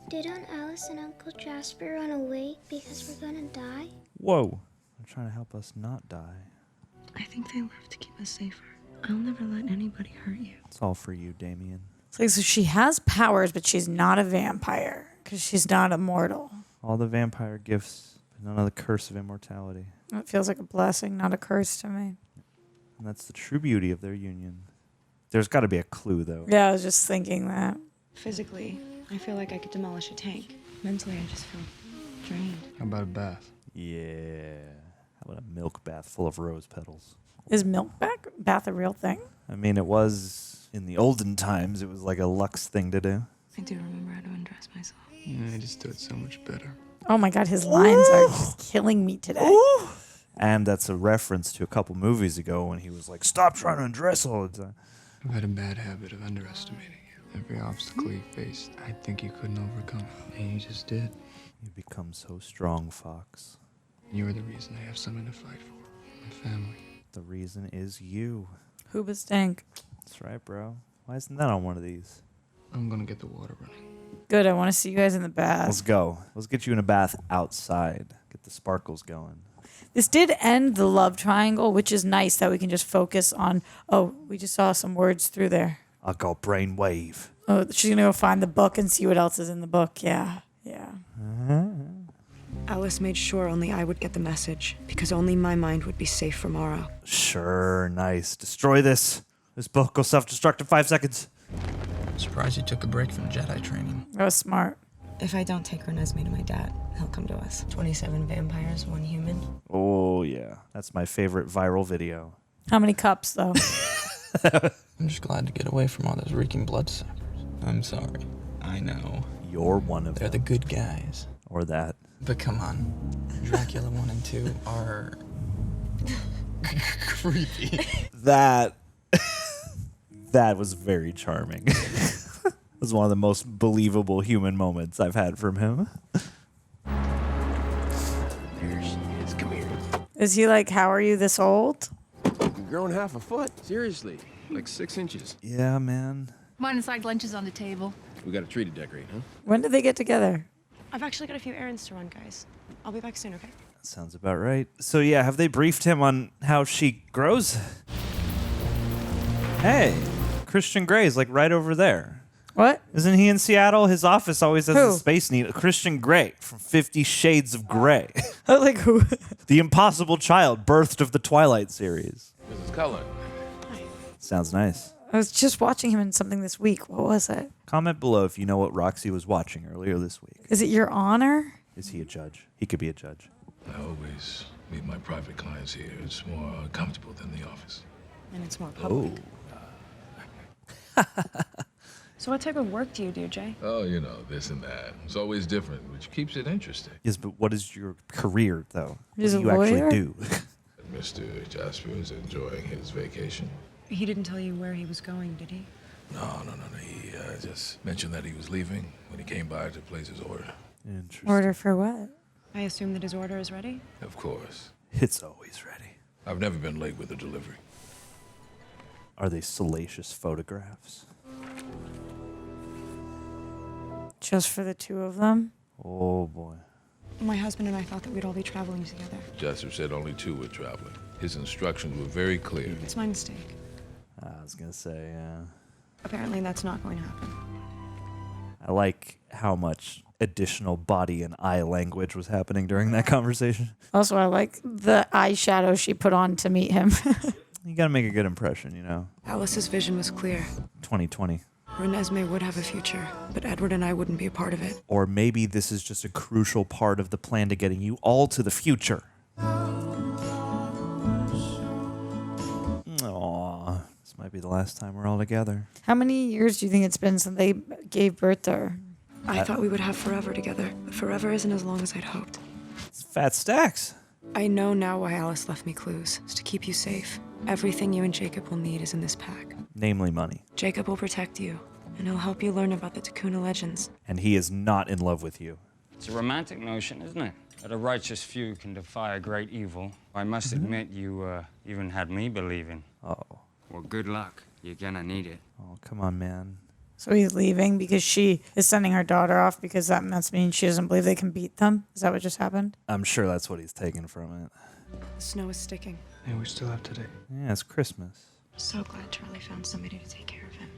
Did Aunt Alice and Uncle Jasper run away because we're gonna die? Whoa. They're trying to help us not die. I think they love to keep us safer. I'll never let anybody hurt you. It's all for you, Damien. It's like, so she has powers, but she's not a vampire because she's not immortal. All the vampire gifts, but none of the curse of immortality. It feels like a blessing, not a curse to me. And that's the true beauty of their union. There's got to be a clue, though. Yeah, I was just thinking that. Physically, I feel like I could demolish a tank. Mentally, I just feel drained. How about a bath? Yeah. How about a milk bath full of rose petals? Is milk bath a real thing? I mean, it was in the olden times. It was like a luxe thing to do. I do remember how to undress myself. Yeah, I just do it so much better. Oh my God, his lines are just killing me today. Ooh. And that's a reference to a couple movies ago when he was like, stop trying to undress all the time. I've had a bad habit of underestimating you. Every obstacle you faced, I think you couldn't overcome. And you just did. You become so strong, Fox. You were the reason I have something to fight for. My family. The reason is you. Hooba stank. That's right, bro. Why isn't that on one of these? I'm gonna get the water running. Good, I want to see you guys in the bath. Let's go. Let's get you in a bath outside. Get the sparkles going. This did end the love triangle, which is nice that we can just focus on. Oh, we just saw some words through there. I got brainwave. Oh, she's going to go find the book and see what else is in the book. Yeah, yeah. Alice made sure only I would get the message, because only my mind would be safe from Morrow. Sure, nice. Destroy this. This book will self-destruct in 5 seconds. I'm surprised you took a break from Jedi training. That was smart. If I don't take Renesmee to my dad, he'll come to us. 27 vampires, 1 human. Oh, yeah. That's my favorite viral video. How many cups, though? I'm just glad to get away from all those reeking bloodsuckers. I'm sorry. I know. You're one of They're them. the good guys. Or that. But come on. Dracula 1 and 2 are creepy. That was very charming. It was one of the most believable human moments I've had from him. Here she is. Come here. Is he like, how are you this old? You've grown half a foot. Seriously. Like 6 inches. Yeah, man. Come on inside, lunch is on the table. We got a tree to decorate, huh? When did they get together? I've actually got a few errands to run, guys. I'll be back soon, okay? Sounds about right. So yeah, have they briefed him on how she grows? Hey, Christian Grey's like right over there. What? Isn't he in Seattle? His office always has Who? a space needle. Christian Grey from 50 Shades of Grey. I was like, who? The impossible child birthed of the Twilight series. Mrs. Cullen. Sounds nice. I was just watching him in something this week. What was it? Comment below if you know what Roxy was watching earlier this week. Is it Your Honor? Is he a judge? He could be a judge. I always meet my private clients here. It's more comfortable than the office. And it's more public. So what type of work do you do, Jay? Oh, you know, this and that. It's always different, which keeps it interesting. Yes, but what is your career, though? He's What do a you lawyer? actually do? Mr. Jasper is enjoying his vacation. He didn't tell you where he was going, did he? No. He just mentioned that he was leaving when he came by to place his order. Interesting. Order for what? I assume that his order is ready? Of course. It's always ready. I've never been late with a delivery. Are they salacious photographs? Just for the two of them? Oh, boy. My husband and I thought that we'd all be traveling together. Jasper said only 2 were traveling. His instructions were very clear. It's my mistake. I was going to say, yeah. Apparently that's not going to happen. I like how much additional body and eye language was happening during that conversation. Also, I like the eyeshadow she put on to meet him. You got to make a good impression, you know. Alice's vision was clear. 2020. Renesmee would have a future, but Edward and I wouldn't be a part of it. Or maybe this is just a crucial part of the plan to getting you all to the future. Aww. This might be the last time we're all together. How many years do you think it's been since they gave birth to her? I thought we would have forever together, but forever isn't as long as I'd hoped. It's fat stacks. I know now why Alice left me clues. It's to keep you safe. Everything you and Jacob will need is in this pack. Namely money. Jacob will protect you, and he'll help you learn about the Takuna legends. And he is not in love with you. It's a romantic notion, isn't it? That a righteous few can defy a great evil. I must admit, you even had me believing. Oh. Well, good luck. You're gonna need it. Oh, come on, man. So he's leaving because she is sending her daughter off because that must mean she doesn't believe they can beat them? Is that what just happened? I'm sure that's what he's taken from it. The snow is sticking. Yeah, we still have today. Yeah, it's Christmas. So glad Charlie found somebody to take care of him.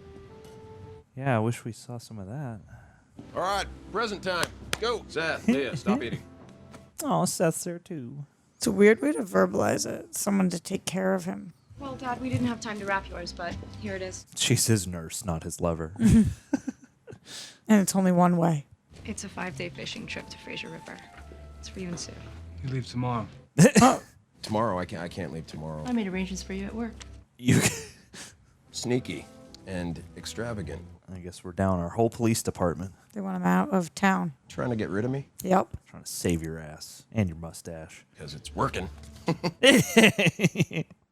Yeah, I wish we saw some of that. All right, present time. Go. Seth, Leah, stop eating. Oh, Seth's there too. It's a weird way to verbalize it. Someone to take care of him. Well, Dad, we didn't have time to wrap yours, but here it is. She's his nurse, not his lover. And it's only one way. It's a 5-day fishing trip to Fraser River. It's for you and Sue. You leave tomorrow. Tomorrow, I can't leave tomorrow. I made arrangements for you at work. You. Sneaky and extravagant. I guess we're down our whole police department. They want him out of town. Trying to get rid of me? Yep. Trying to save your ass and your mustache. Because it's working.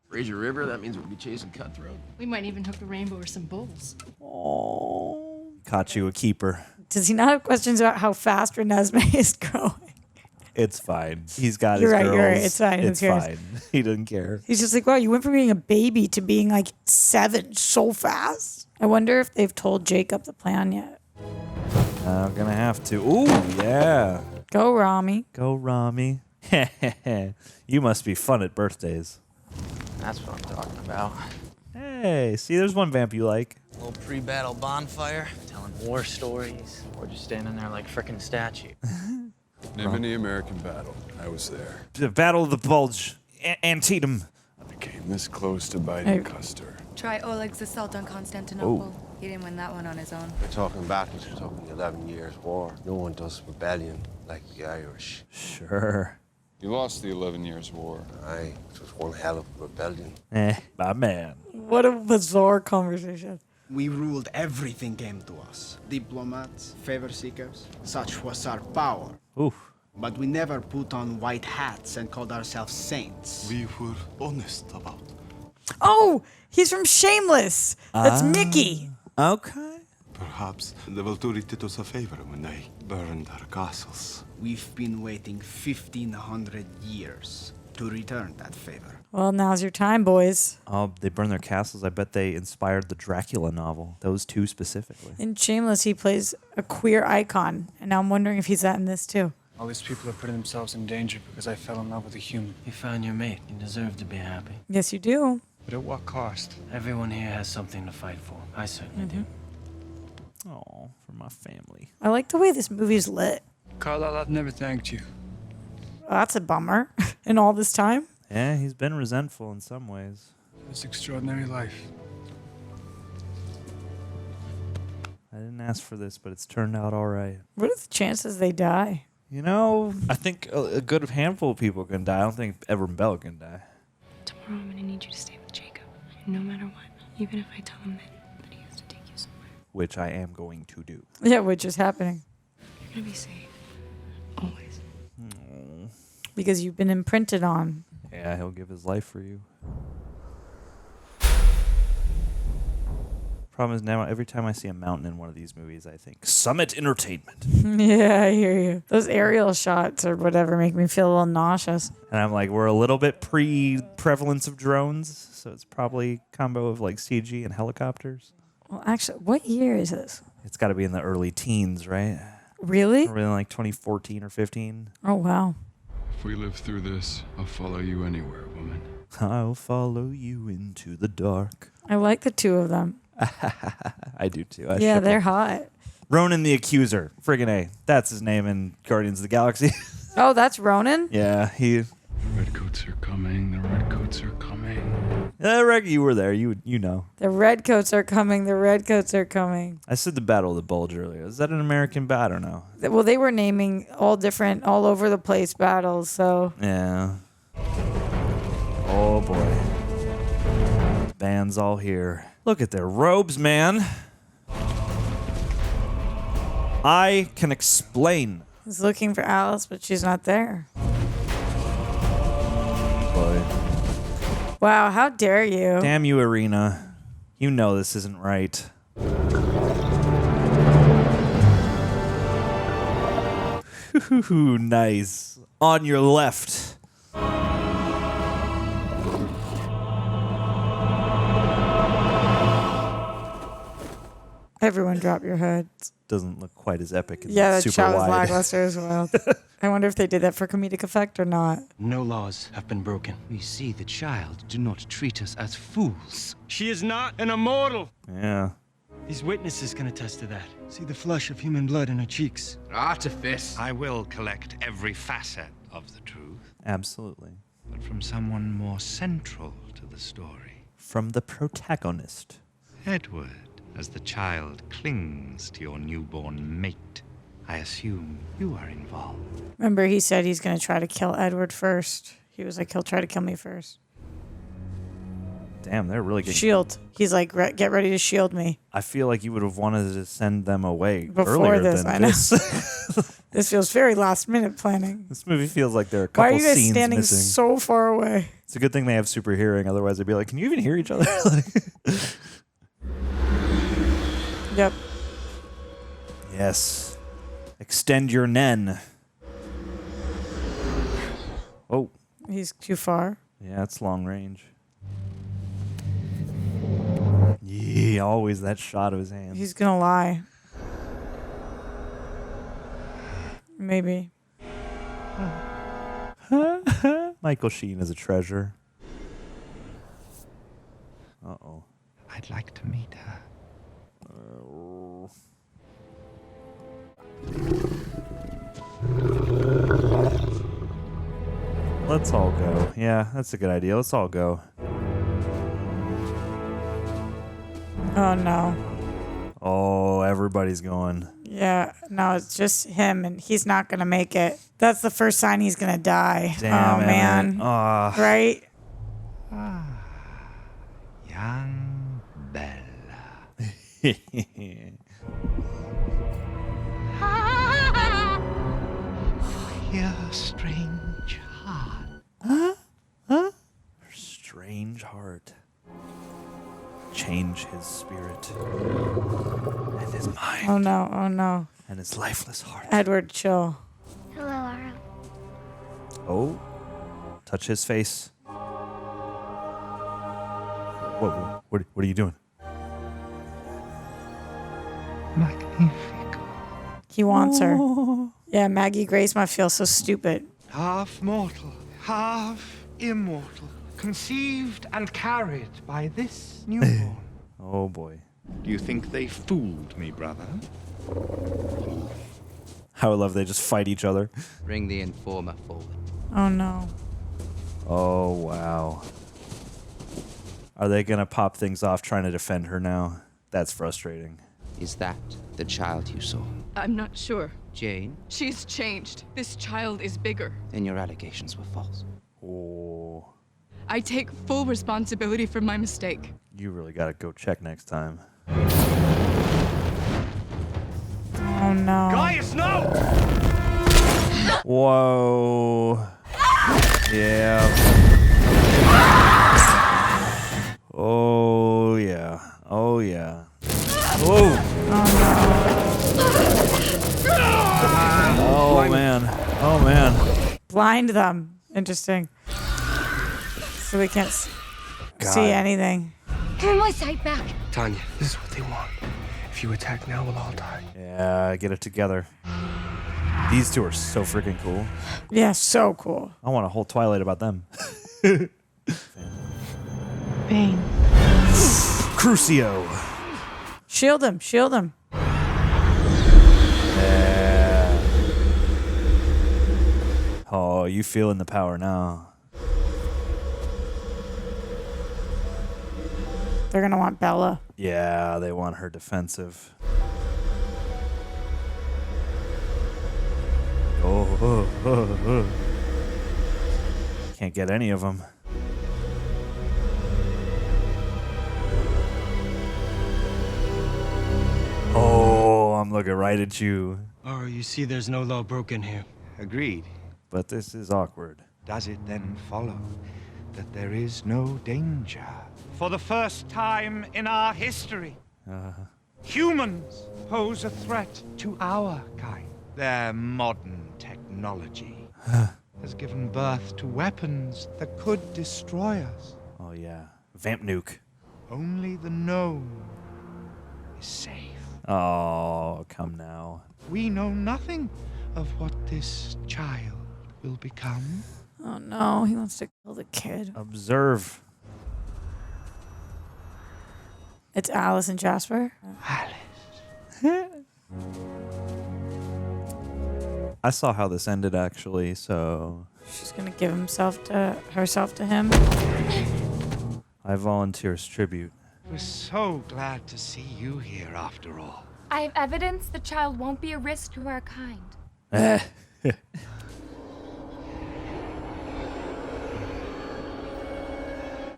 Fraser River, that means we'll be chasing Cutthroat. We might even hook a rainbow or some bulls. Oh. Caught you a keeper. Does he not have questions about how fast Renesmee is growing? It's fine. He's got You're his right, girls. you're right. It's fine. Who It's cares? fine. He doesn't care. He's just like, wow, you went from being a baby to being like 7 so fast. I wonder if they've told Jacob the plan yet. I'm gonna have to. Ooh, yeah. Go, Rami. Go, Rami. You must be fun at birthdays. That's what I'm talking about. Hey, see, there's one vamp you like. A little pre-battle bonfire, telling war stories, or just standing there like frickin' statue. Name any American battle. I was there. The Battle of the Bulge. Antietam. I became this close to biting Custer. Try Oleg's assault on Constantinople. Oh. He didn't win that one on his own. We're talking battles, we're talking 11 years war. No one does rebellion like the Irish. Sure. You lost the 11 Years' War. Aye, it was one hell of a rebellion. My man. What a bizarre conversation. We ruled everything came to us. Diplomats, favor seekers. Such was our power. Oof. But we never put on white hats and called ourselves saints. We were honest about it. Oh, he's from Shameless. That's Mickey. Okay. Perhaps the Volturi did us a favor when they burned our castles. We've been waiting 1,500 years to return that favor. Well, now's your time, boys. Oh, they burned their castles. I bet they inspired the Dracula novel. Those two specifically. In Shameless, he plays a queer icon, and now I'm wondering if he's that in this too. All these people are putting themselves in danger because I fell in love with a human. You found your mate. You deserve to be happy. Yes, you do. But at what cost? Everyone here has something to fight for. I certainly do. Oh, for my family. I like the way this movie's lit. Carlisle, I've never thanked you. Well, that's a bummer. In all this time. Yeah, he's been resentful in some ways. This extraordinary life. I didn't ask for this, but it's turned out all right. What are the chances they die? You know, I think a good handful of people can die. I don't think Edward and Bella can die. Tomorrow I'm gonna need you to stay with Jacob. No matter what. Even if I tell him that he has to take you somewhere. Which I am going to do. Yeah, which is happening. You're gonna be safe. Always. Because you've been imprinted on. Yeah, he'll give his life for you. Problem is now, every time I see a mountain in one of these movies, I think Summit Entertainment. Yeah, I hear you. Those aerial shots or whatever make me feel a little nauseous. And I'm like, we're a little bit pre-prevalence of drones, so it's probably a combo of like CG and helicopters. Well, actually, what year is this? It's got to be in the early teens, right? Really? Or in like 2014 or 15. Oh, wow. If we live through this, I'll follow you anywhere, woman. I'll follow you into the dark. I like the two of them. I do too. Yeah, they're hot. Ronan the Accuser. Friggin' A. That's his name in Guardians of the Galaxy. Oh, that's Ronan? Yeah, he... The redcoats are coming. The redcoats are coming. You were there. You know. The redcoats are coming. The redcoats are coming. I said the Battle of the Bulge earlier. Is that an American bat or no? Well, they were naming all different, all over the place battles, so... Yeah. Oh, boy. The band's all here. Look at their robes, man. I can explain. He's looking for Alice, but she's not there. Boy. Wow, how dare you? Damn you, Irina. You know this isn't right. Nice. On your left. Everyone drop your heads. Doesn't look quite as epic as Yeah, that super shot was wide. lackluster as well. I wonder if they did that for comedic effect or not. No laws have been broken. We see the child. Do not treat us as fools. She is not an immortal. Yeah. These witnesses can attest to that. See the flush of human blood in her cheeks. Artifice. I will collect every facet of the truth. Absolutely. But from someone more central to the story. From the protagonist. Edward, as the child clings to your newborn mate. I assume you are involved. Remember, he said he's going to try to kill Edward first. He was like, he'll try to kill me first. Damn, they're really getting... Shield. He's like, get ready to shield me. I feel like you would have wanted to send them away Before earlier this, than I know. this. This feels very last minute planning. This movie feels like there are a Why couple are you guys scenes standing missing. so far away? It's a good thing they have super hearing, otherwise they'd be like, can you even hear each other? Yep. Yes. Extend your nen. Oh. He's too far. Yeah, it's long range. Yeah, always that shot of his hand. He's going to lie. Maybe. Michael Sheen is a treasure. Uh-oh. I'd like to meet her. Let's all go. Yeah, that's a good idea. Let's all go. Oh, no. Oh, everybody's going. Yeah, no, it's just him, and he's not going to make it. That's the first sign he's going to die. Damn, oh, man. Emmett. Right? Young Bella. Your strange heart. Her strange heart. Change his spirit. And his mind. Oh, no. Oh, no. And his lifeless heart. Edward, chill. Hello, Ara. Oh. Touch his face. What are you doing? Magnifico. He wants her. Yeah, Maggie Grace must feel so stupid. Half mortal, half immortal, conceived and carried by this newborn. Oh boy. Do you think they fooled me, brother? How I love they just fight each other. Bring the informer forward. Oh no. Oh wow. Are they gonna pop things off trying to defend her now? That's frustrating. Is that the child you saw? I'm not sure. Jane? She's changed. This child is bigger. Then your allegations were false. Oh. I take full responsibility for my mistake. You really gotta go check next time. Oh no. Gaius, no! Whoa. Yeah. Oh yeah. Oh yeah. Oh. Oh man. Oh man. Blind them. Interesting. So we can't see anything. Give me my sight back. Tanya, this is what they want. If you attack now, we'll all die. Yeah, get it together. These two are so freaking cool. Yeah, so cool. I want a whole Twilight about them. Bane. Crucio. Shield him. Shield him. Yeah. Oh, you feeling the power now. They're gonna want Bella. Yeah, they want her defensive. Oh. Can't get any of them. Oh, I'm looking right at you. Oh, you see there's no law broken here. Agreed. But this is awkward. Does it then follow that there is no danger? For the first time in our history, humans pose a threat to our kind. Their modern technology has given birth to weapons that could destroy us. Oh yeah. Vamp nuke. Only the known is safe. Oh, come now. We know nothing of what this child will become. Oh no, he wants to kill the kid. Observe. It's Alice and Jasper. I saw how this ended actually, so She's gonna give herself to him. I volunteer as tribute. We're so glad to see you here after all. I have evidence the child won't be a risk to our kind.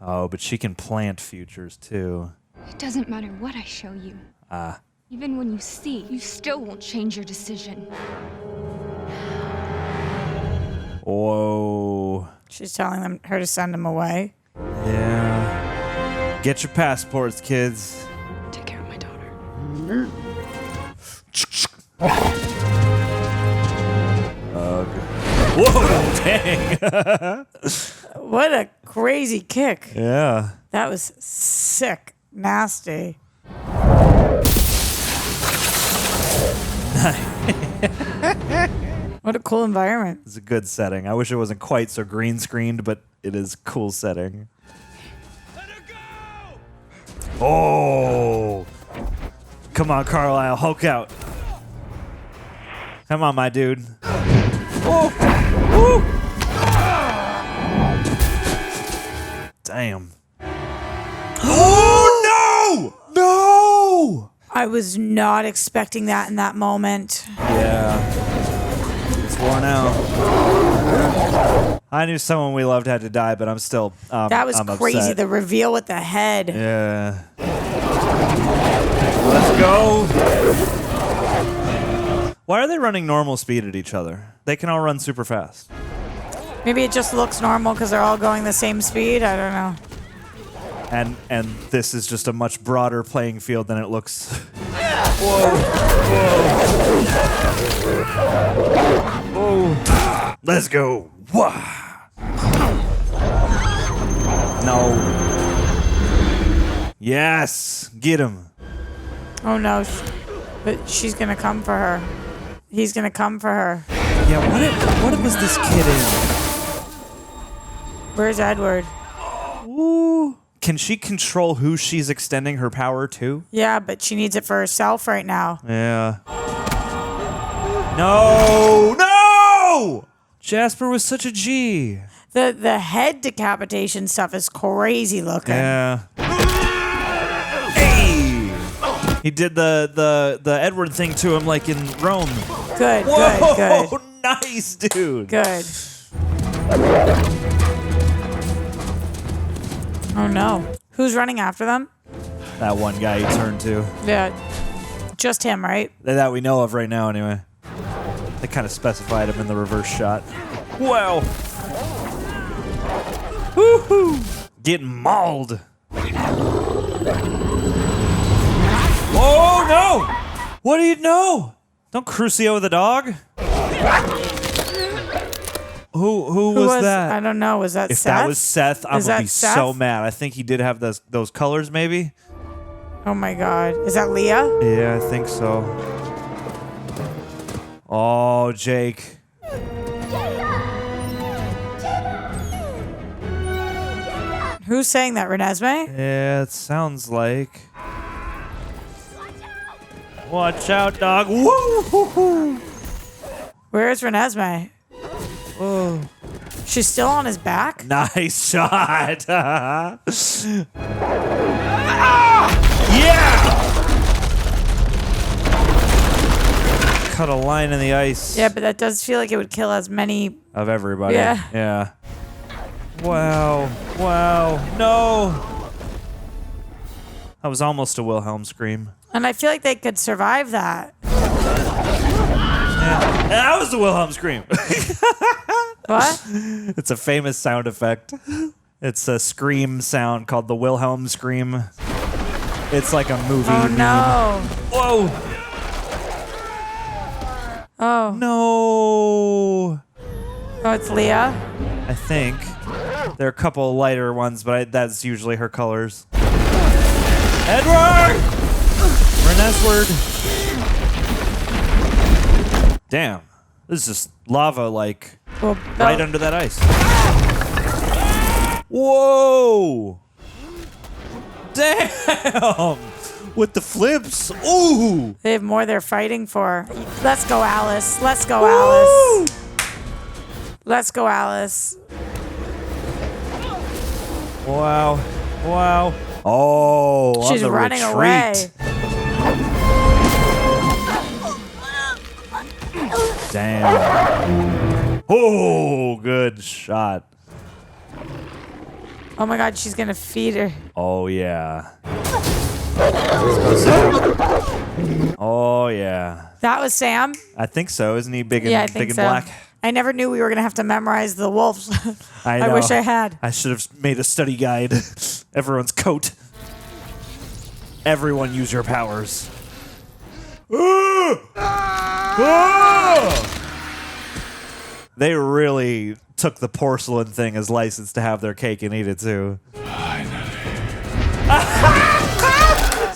Oh, but she can plant futures too. It doesn't matter what I show you. Ah. Even when you see, you still won't change your decision. Whoa. She's telling her to send him away. Yeah. Get your passports, kids. Take care of my daughter. Whoa, dang. What a crazy kick. Yeah. That was sick. Nasty. What a cool environment. It's a good setting. I wish it wasn't quite so green screened, but it is a cool setting. Oh. Come on, Carlisle. Hulk out. Come on, my dude. Oh. Woo. Damn. Oh, no! No! I was not expecting that in that moment. Yeah. It's worn out. I knew someone we loved had to die, but I'm still that was I'm crazy. upset. The reveal with the head. Yeah. Let's go. Why are they running normal speed at each other? They can all run super fast. Maybe it just looks normal because they're all going the same speed. I don't know. And this is just a much broader playing field than it looks. Whoa. Whoa. Let's go. Wah. No. Yes. Get him. Oh no. But she's going to come for her. He's gonna come for her. Yeah, what was this kid in? Where's Edward? Ooh. Can she control who she's extending her power to? Yeah, but she needs it for herself right now. Yeah. No! Jasper was such a G. The head decapitation stuff is crazy looking. Yeah. Hey! He did the Edward thing to him like in Rome. Good, Whoa, good. Nice, dude. Good. Oh no. Who's running after them? That one guy he turned to. Yeah. Just him, right? That we know of right now, anyway. They kind of specified him in the reverse shot. Wow. Woohoo! Getting mauled. Oh no! What do you know? Don't Crucio the dog. Who was that? I don't know. Was that If Seth? that was Seth, I'm Is gonna that be Seth? so mad. I think he did have those colors, maybe. Oh my god. Is that Leah? Yeah, I think so. Oh, Jake. Who's saying that, Renesmee? Yeah, it sounds like. Watch out, dog. Woo! Where's Renesmee? Oh. She's still on his back? Nice shot. Yeah! Cut a line in the ice. Yeah, but that does feel like it would kill as many. Of everybody. Yeah. Yeah. Wow. Wow. No. That was almost a Wilhelm scream. And I feel like they could survive that. Yeah. That was the Wilhelm scream. What? It's a famous sound effect. It's a scream sound called the Wilhelm scream. It's like a movie. Oh no. Whoa. Oh. No. Oh, it's Leah? I think. There are a couple lighter ones, but that's usually her colors. Edward! Renesward. Damn. This is just lava, like, right under that ice. Whoa! Damn! With the flips. Ooh! They have more they're fighting for. Let's go, Alice. Let's go, Alice. Let's go, Alice. Wow. Wow. Oh, She's on the running retreat. away. Damn. Oh, good shot. Oh my god, she's gonna feed her. Oh, yeah. Oh, yeah. That was Sam? I think so. Isn't he big and, Yeah, I big think and so. black? I never knew we were gonna have to memorize the wolves. I I know. wish I had. I should have made a study guide. Everyone's coat. Everyone use your powers. They really took the porcelain thing as license to have their cake and eat it too. He's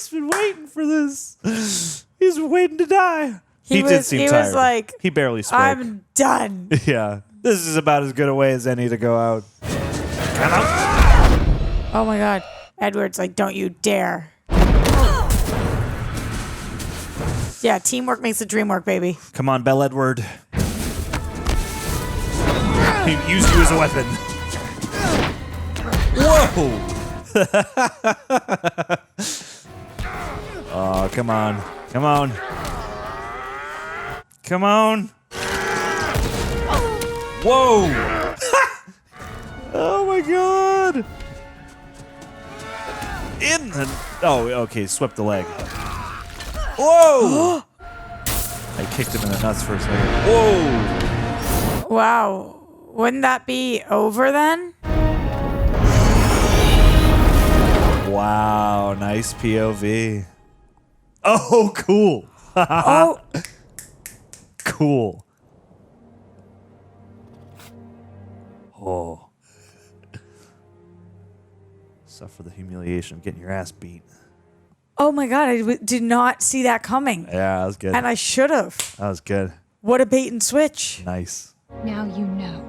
been waiting for this. He's been waiting to die. He did seem tired. He was like, he barely spoke. I'm done. Yeah. This is about as good a way as any to go out. Oh my god. Edward's like, don't you dare. Yeah, teamwork makes the dream work, baby. Come on, Bell Edward. He used you as a weapon. Whoa! Oh, come on. Come on. Come on. Whoa! Oh my god! In the... Oh, okay, swept the leg. Whoa! I kicked him in the nuts for a second. Whoa! Wow. Wouldn't that be over then? Wow, nice POV. Oh, cool. Oh. Cool. Oh. Suffer the humiliation of getting your ass beat. Oh my god, I did not see that coming. Yeah, that was good. And I should have. That was good. What a bait and switch. Nice. Now you know.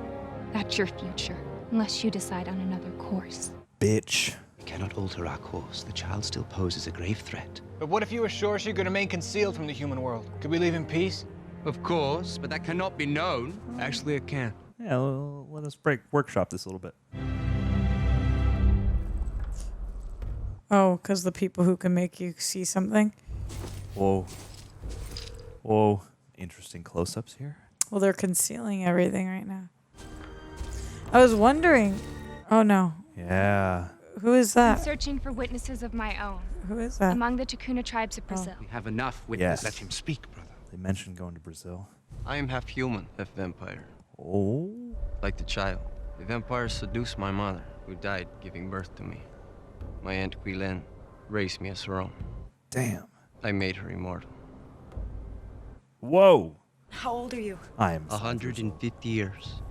That's your future, unless you decide on another course. Bitch. We cannot alter our course. The child still poses a grave threat. But what if you assure she could remain concealed from the human world? Could we leave in peace? Of course, but that cannot be known. Actually, it can. Yeah, well, let us workshop this a little bit. Oh, because the people who can make you see something. Whoa. Whoa. Interesting close-ups here. Well, they're concealing everything right now. I was wondering. Oh, no. Yeah. Who is I'm that? searching for witnesses of my own. Who is that? Among the Takuna tribes of Brazil. We have enough Yes. witnesses. Let him speak, brother. They mentioned going to Brazil. I am half human, half vampire. Oh. Like the child. The vampire seduced my mother, who died giving birth to me. My aunt Quillen raised me as her own. Damn. I made her immortal. Whoa. How old are you? I am 150 years.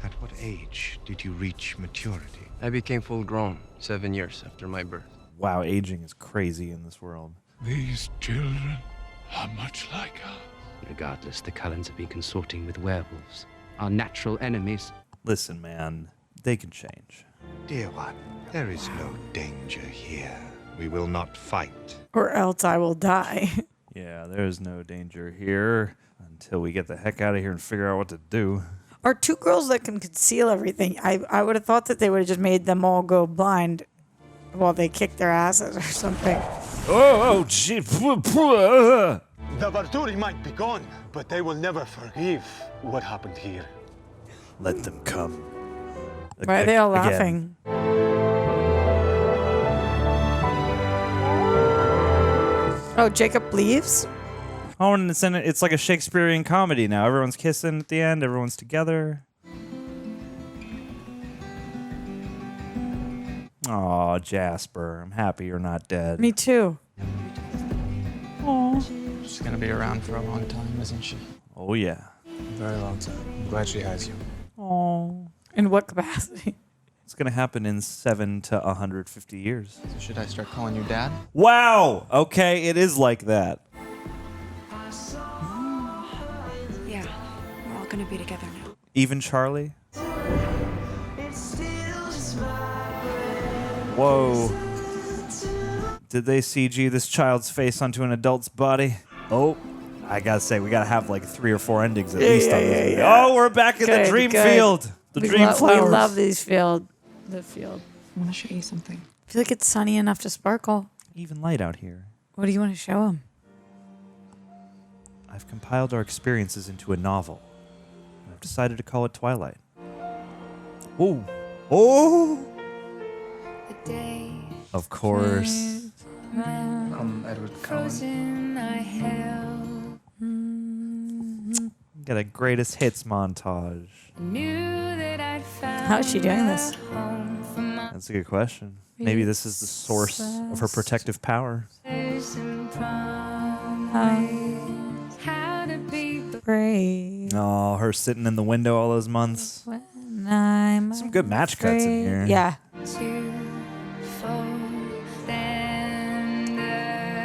At what age did you reach maturity? I became full grown 7 years after my birth. Wow, aging is crazy in this world. These children are much like us. Regardless, the Cullens have been consorting with werewolves, our natural enemies. Listen, man, they can change. Dear one, there is no danger here. We will not fight. Or else I will die. Yeah, there's no danger here until we get the heck out of here and figure out what to do. Are two girls that can conceal everything. I would have thought that they would have just made them all go blind while they kicked their asses or something. Oh, gee. The Volturi might be gone, but they will never forgive what happened here. Let them come. Why are they all Again. laughing? Oh, Jacob leaves? Oh, and it's like a Shakespearean comedy now. Everyone's kissing at the end. Everyone's together. Aw, Jasper. I'm happy you're not dead. Me too. She's gonna be around for a long time, isn't she? Oh, yeah. A very long time. I'm glad she has you. Oh. In what capacity? It's going to happen in 7 to 150 years. So should I start calling you Dad? Wow. Okay, it is like that. Yeah, we're all gonna be together now. Even Charlie? Whoa. Did they CG this child's face onto an adult's body? Oh, I gotta say, we gotta have like 3 or 4 endings at least on this movie. Oh, we're back in the dream field. The dream flowers. We love these field. The field. I wanna show you something. I feel like it's sunny enough to sparkle. Even light out here. What do you want to show him? I've compiled our experiences into a novel. I've decided to call it Twilight. Oh. Oh! Of course. Edward Cullen. Got a greatest hits montage. How is she doing this? That's a good question. Maybe this is the source of her protective power. Oh, her sitting in the window all those months. Some good match cuts in here. Yeah.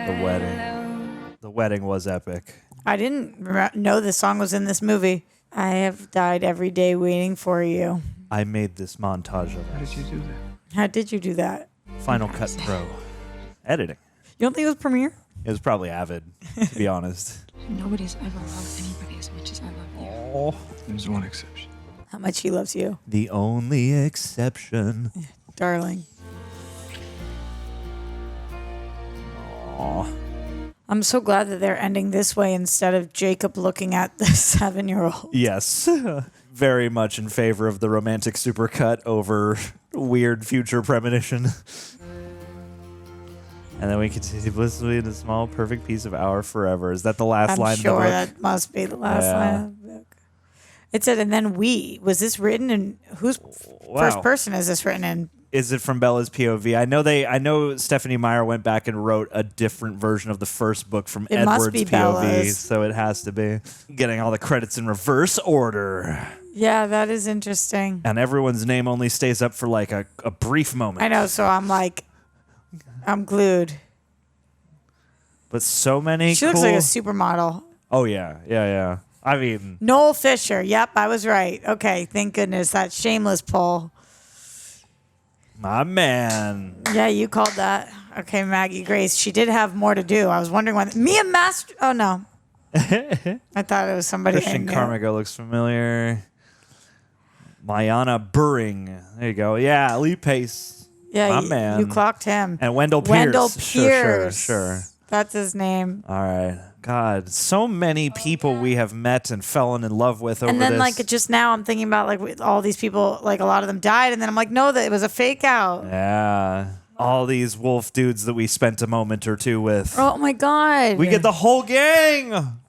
The wedding. The wedding was epic. I didn't know this song was in this movie. I have died every day waiting for you. I made this montage of it. How did you do that? How did you do that? Final Cut Pro. Editing. You don't think it was Premiere? It was probably Avid, to be honest. Nobody's ever loved anybody as much as I love you. Oh. There's one exception. How much he loves you. The only exception. Darling. Aw. I'm so glad that they're ending this way instead of Jacob looking at the 7-year-old. Yes. Very much in favor of the romantic supercut over weird future premonition. And then we continue blissfully in a small, perfect piece of our forever. Is that the last line of the book? I'm sure that must be the last line of the book. It said, and then we. Was this written in whose first person is this written in? Is it from Bella's POV? I know Stephanie Meyer went back and wrote a different version of the first book from It Edward's must be POV, Bella's. so it has to be. Getting all the credits in reverse order. Yeah, that is interesting. And everyone's name only stays up for like a brief moment. I know, so I'm glued. But so many She looks like a supermodel. Oh, yeah. I mean, Noel Fisher. Yep, I was right. Okay, thank goodness. That shameless pull. my man. Yeah, you called that. Okay, Maggie Grace. She did have more to do. I was wondering when. Mia Master. Oh, no. I thought it was somebody. Christian Carmichael looks familiar. Mayana Burring. There you go. Yeah, Lee Pace. Yeah, my man. You clocked him. And Wendell Pierce. Wendell Pierce. Sure. That's his name. All right. God, so many people we have met and fallen in love with over And then, this. like, just now I'm thinking about, like, with all these people, like, a lot of them died. And then I'm like, no, that it was a fake out. Yeah. All these wolf dudes that we spent a moment or two with. Oh, my God. We get the whole gang.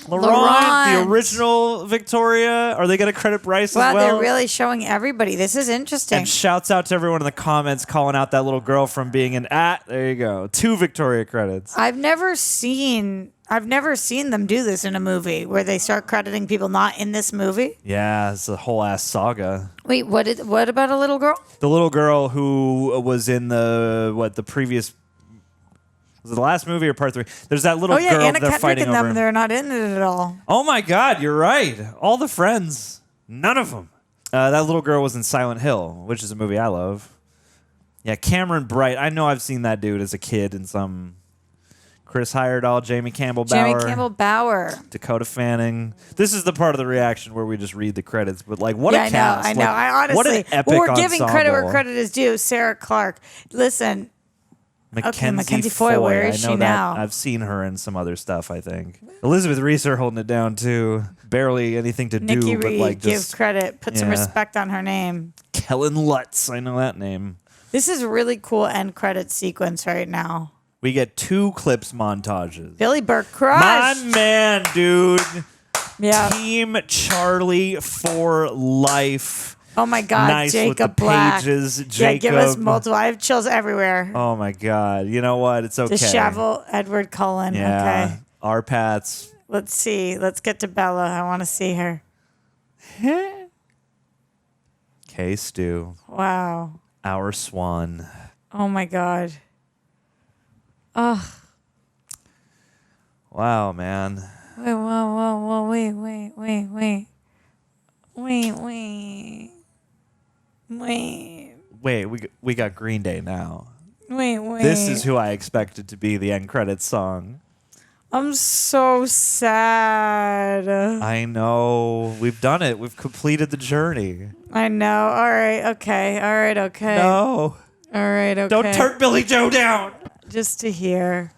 Laurent, the original Victoria. Are they going to credit Bryce Wow, as well? they're really showing everybody. This is interesting. And shouts out to everyone in the comments calling out that little girl from being an There you go. 2 Victoria credits. I've never seen them do this in a movie where they start crediting people not in this movie. Yeah, it's a whole ass saga. Wait, what about a little girl? The little girl who was in the previous. Was it the last movie or part 3? There's that little girl Anna they're Kendrick fighting and them, over. they're not in it at all. Oh my God, you're right. All the friends, none of them. That little girl was in Silent Hill, which is a movie I love. Yeah, Cameron Bright. I know I've seen that dude as a kid in some. Chris Heyerdahl, Jamie Campbell Bower, Dakota Fanning. This is the part of the reaction where we just read the credits. But like, what a cast! I know. I honestly, what an epic we're giving credit ensemble. where credit is due. Sarah Clark. Listen. Mackenzie Foy, where is she now? I've seen her in some other stuff, I think. Elizabeth Reeser holding it down, too. Barely anything to Nikki do, Reed, but like give just... credit. Put some respect on her name. Kellen Lutz. I know that name. This is a really cool end credit sequence right now. We get 2 clips montages. Billy Burke crush. My man, dude. Yeah. Team Charlie for life. Oh my God, nice Jacob with the Black. pages, Yeah, Jacob. give us multiple. I have chills everywhere. Oh my God. You know what? It's okay. Dishevel Edward Cullen. Yeah. Okay. Our Pats. Let's see. Let's get to Bella. I want to see her. K Stu. Wow. Our Swan. Oh my God. Ugh. Wow, man. Wait, whoa, wait. Wait, we got Green Day now. Wait. This is who I expected to be the end credits song. I'm so sad. I know. We've done it. We've completed the journey. I know. All right. Okay. No. All right. Okay. Don't turn Billy Joe down. Just to hear.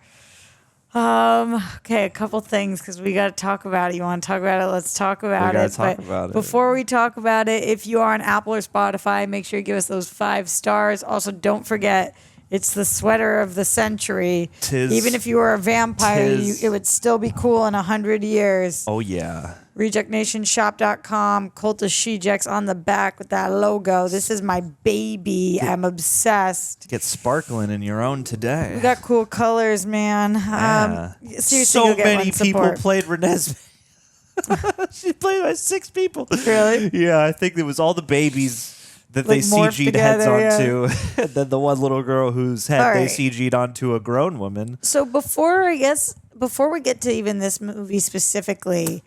Okay, a couple things because we got to talk about it. You want to talk about it? Let's talk about it. Before we talk about it, if you are on Apple or Spotify, make sure you give us those 5 stars. Also, don't forget, it's the sweater of the century. Even if you were a vampire, it would still be cool in 100 years. Oh, yeah. RejectNationShop.com. Cultus She-Jecks on the back with that logo. This is my baby. I'm obsessed. Get sparkling in your own today. We got cool colors, man. Yeah. Seriously, so go get many one. people Support. played Renesmee. She played by 6 people. Really? Yeah, I think it was all the babies that Like they morphed CG'd heads together, onto. And then the one little girl whose head All they right. CG'd onto a grown woman. So before we get to even this movie specifically,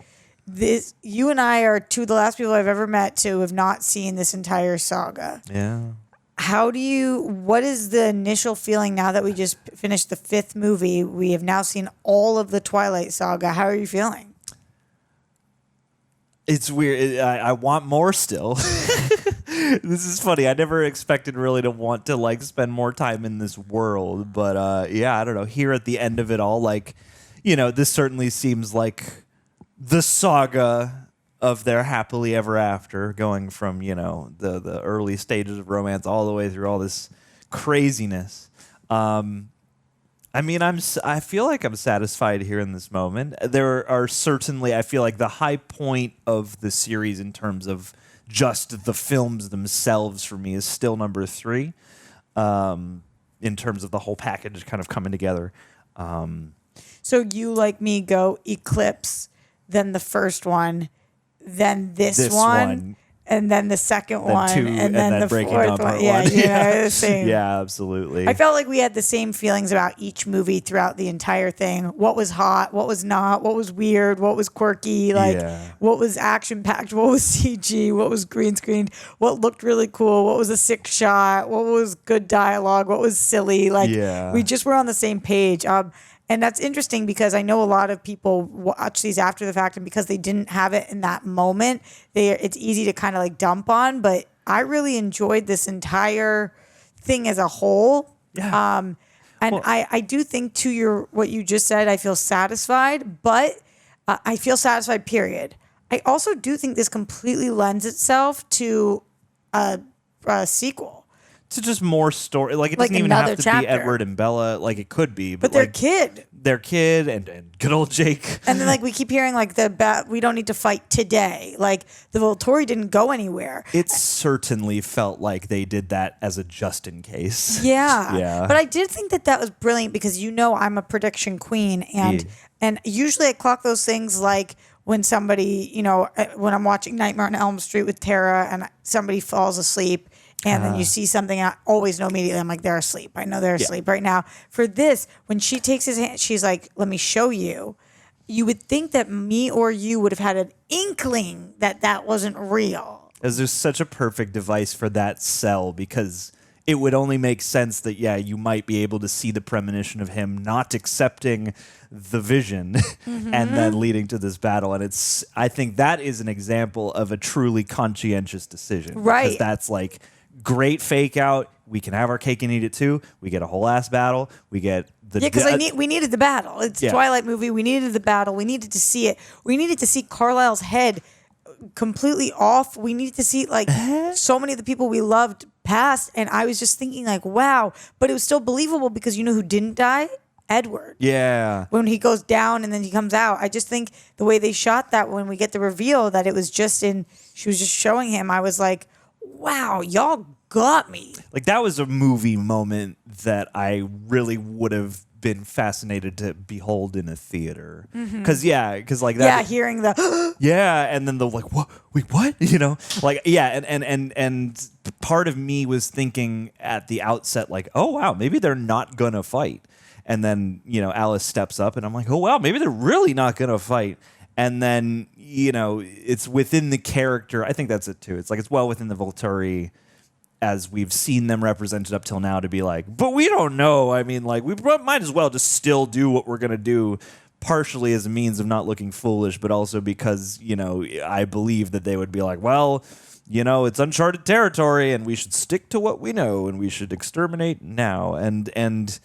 you and I are 2 of the last people I've ever met to have not seen this entire saga. Yeah. What is the initial feeling now that we just finished the 5th movie? We have now seen all of the Twilight Saga. How are you feeling? It's weird. I want more still. This is funny. I never expected really to want to like spend more time in this world. But yeah, I don't know. Here at the end of it all, like, this certainly seems like the saga of their happily ever after, going from, the early stages of romance all the way through all this craziness. I mean, I feel like I'm satisfied here in this moment. There are certainly, I feel like the high point of the series in terms of just the films themselves for me is still number 3, in terms of the whole package kind of coming together. So you, like me, go Eclipse, then the first one, then this one, and then the second one, two, and then the Breaking fourth Dawn Part one. Yeah, One. you know, the same. Yeah, absolutely. I felt like we had the same feelings about each movie throughout the entire thing. What was hot, what was not, what was weird, what was quirky, like what was action packed, what was CG, what was green screened, what looked really cool, what was a sick shot, what was good dialogue, what was silly. Like we just were on the same page. And that's interesting because I know a lot of people watch these after the fact, and because they didn't have it in that moment, it's easy to kind of like dump on. But I really enjoyed this entire thing as a whole. Yeah. I do think to what you just said, I feel satisfied, but I feel satisfied, period. I also do think this completely lends itself to a sequel. To just more story. Like, it doesn't even have to be Edward and Bella. Like, it could be. But their kid. Their kid and good old Jake. And then, like, we keep hearing, like, we don't need to fight today. Like, the Volturi didn't go anywhere. It certainly felt like they did that as a just in case. Yeah. Yeah. But I did think that was brilliant because, I'm a prediction queen. And usually I clock those things like when somebody, when I'm watching Nightmare on Elm Street with Tara and somebody falls asleep. And then you see something, I always know immediately. I'm like, they're asleep. I know they're asleep right now. For this, when she takes his hand, she's like, let me show you. You would think that me or you would have had an inkling that wasn't real. As there's such a perfect device for that cell, because it would only make sense that, you might be able to see the premonition of him not accepting the vision and then leading to this battle. And I think that is an example of a truly conscientious decision. Right. Because that's like, great fake out. We can have our cake and eat it too. We get a whole ass battle. We get the because we needed the battle. It's a Twilight movie. We needed the battle. We needed to see it. We needed to see Carlisle's head completely off. We needed to see like so many of the people we loved passed. And I was just thinking like, wow. But it was still believable because you know who didn't die? Edward. Yeah. When he goes down and then he comes out. I just think the way they shot that when we get the reveal that it was just she was just showing him. I was like, wow, y'all got me. Like, that was a movie moment that I really would have been fascinated to behold in a theater. Because like that. Yeah, hearing the. Yeah, and then the like, what? Wait, what? Like, yeah, and part of me was thinking at the outset, like, oh wow, maybe they're not gonna fight. And then Alice steps up, and I'm like, oh wow, maybe they're really not gonna fight. And then, it's within the character. I think that's it too. It's like it's well within the Volturi as we've seen them represented up till now to be like, but we don't know. I mean, like, we might as well just still do what we're going to do, partially as a means of not looking foolish, but also because, I believe that they would be like, well, it's uncharted territory and we should stick to what we know and we should exterminate now. And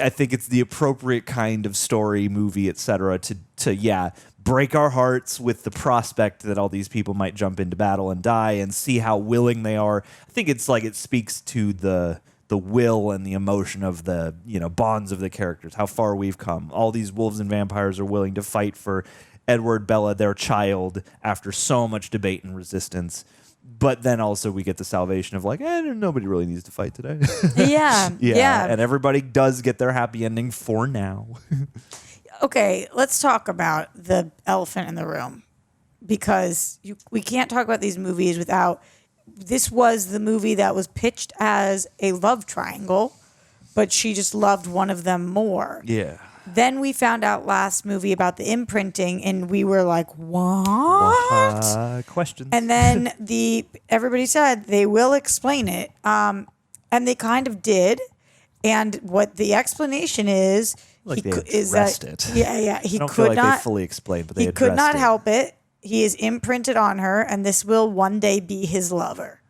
I think it's the appropriate kind of story, movie, etc. to break our hearts with the prospect that all these people might jump into battle and die and see how willing they are. I think it's like it speaks to the will and the emotion of the bonds of the characters, how far we've come. All these wolves and vampires are willing to fight for Edward, Bella, their child, after so much debate and resistance. But then also we get the salvation of like, nobody really needs to fight today. Yeah. And everybody does get their happy ending for now. Okay, let's talk about the elephant in the room, because we can't talk about these movies without. This was the movie that was pitched as a love triangle, but she just loved one of them more. Yeah. Then we found out last movie about the imprinting, and we were like, what? Questions. And then everybody said they will explain it, and they kind of did. And what the explanation is, like they addressed it. Yeah. He I don't could feel like not. they fully explained, but they he could not addressed it. help it. He is imprinted on her, and this will one day be his lover.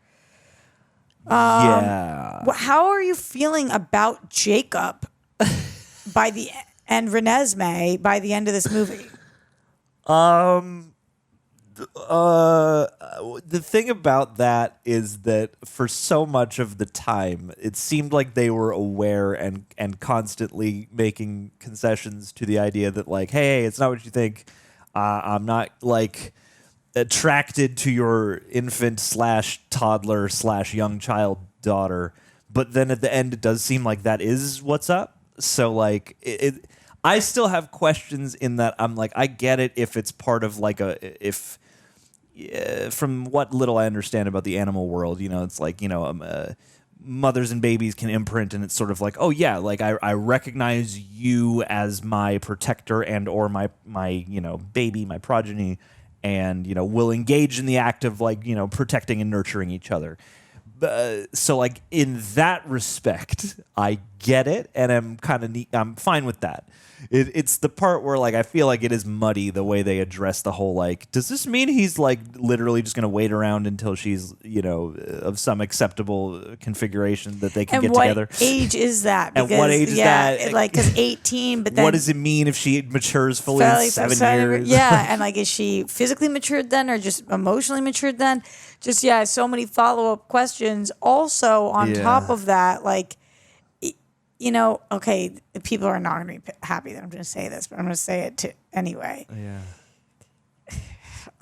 Yeah. How are you feeling about Jacob and Renesmee by the end of this movie? The thing about that is that for so much of the time, it seemed like they were aware and constantly making concessions to the idea that like, hey, it's not what you think. I'm not like attracted to your infant / toddler / young child daughter. But then at the end, it does seem like that is what's up. So like I still have questions in that I'm like, I get it if it's part of like if from what little I understand about the animal world, it's like, mothers and babies can imprint, and it's sort of like, oh yeah, like I recognize you as my protector and or my baby, my progeny, and will engage in the act of like protecting and nurturing each other. So like in that respect, I get it, and I'm fine with that. It's the part where like I feel like it is muddy the way they address the whole like, does this mean he's like literally just going to wait around until she's of some acceptable configuration that they can get together? And what age is that? Because, what age is that? Like, because 18, but then what does it mean if she matures fully in 7 years? Yeah, and like, is she physically matured then, or just emotionally matured then? Just so many follow-up questions. Also, on top of that, like, okay, people are not going to be happy that I'm going to say this, but I'm going to say it anyway. Yeah.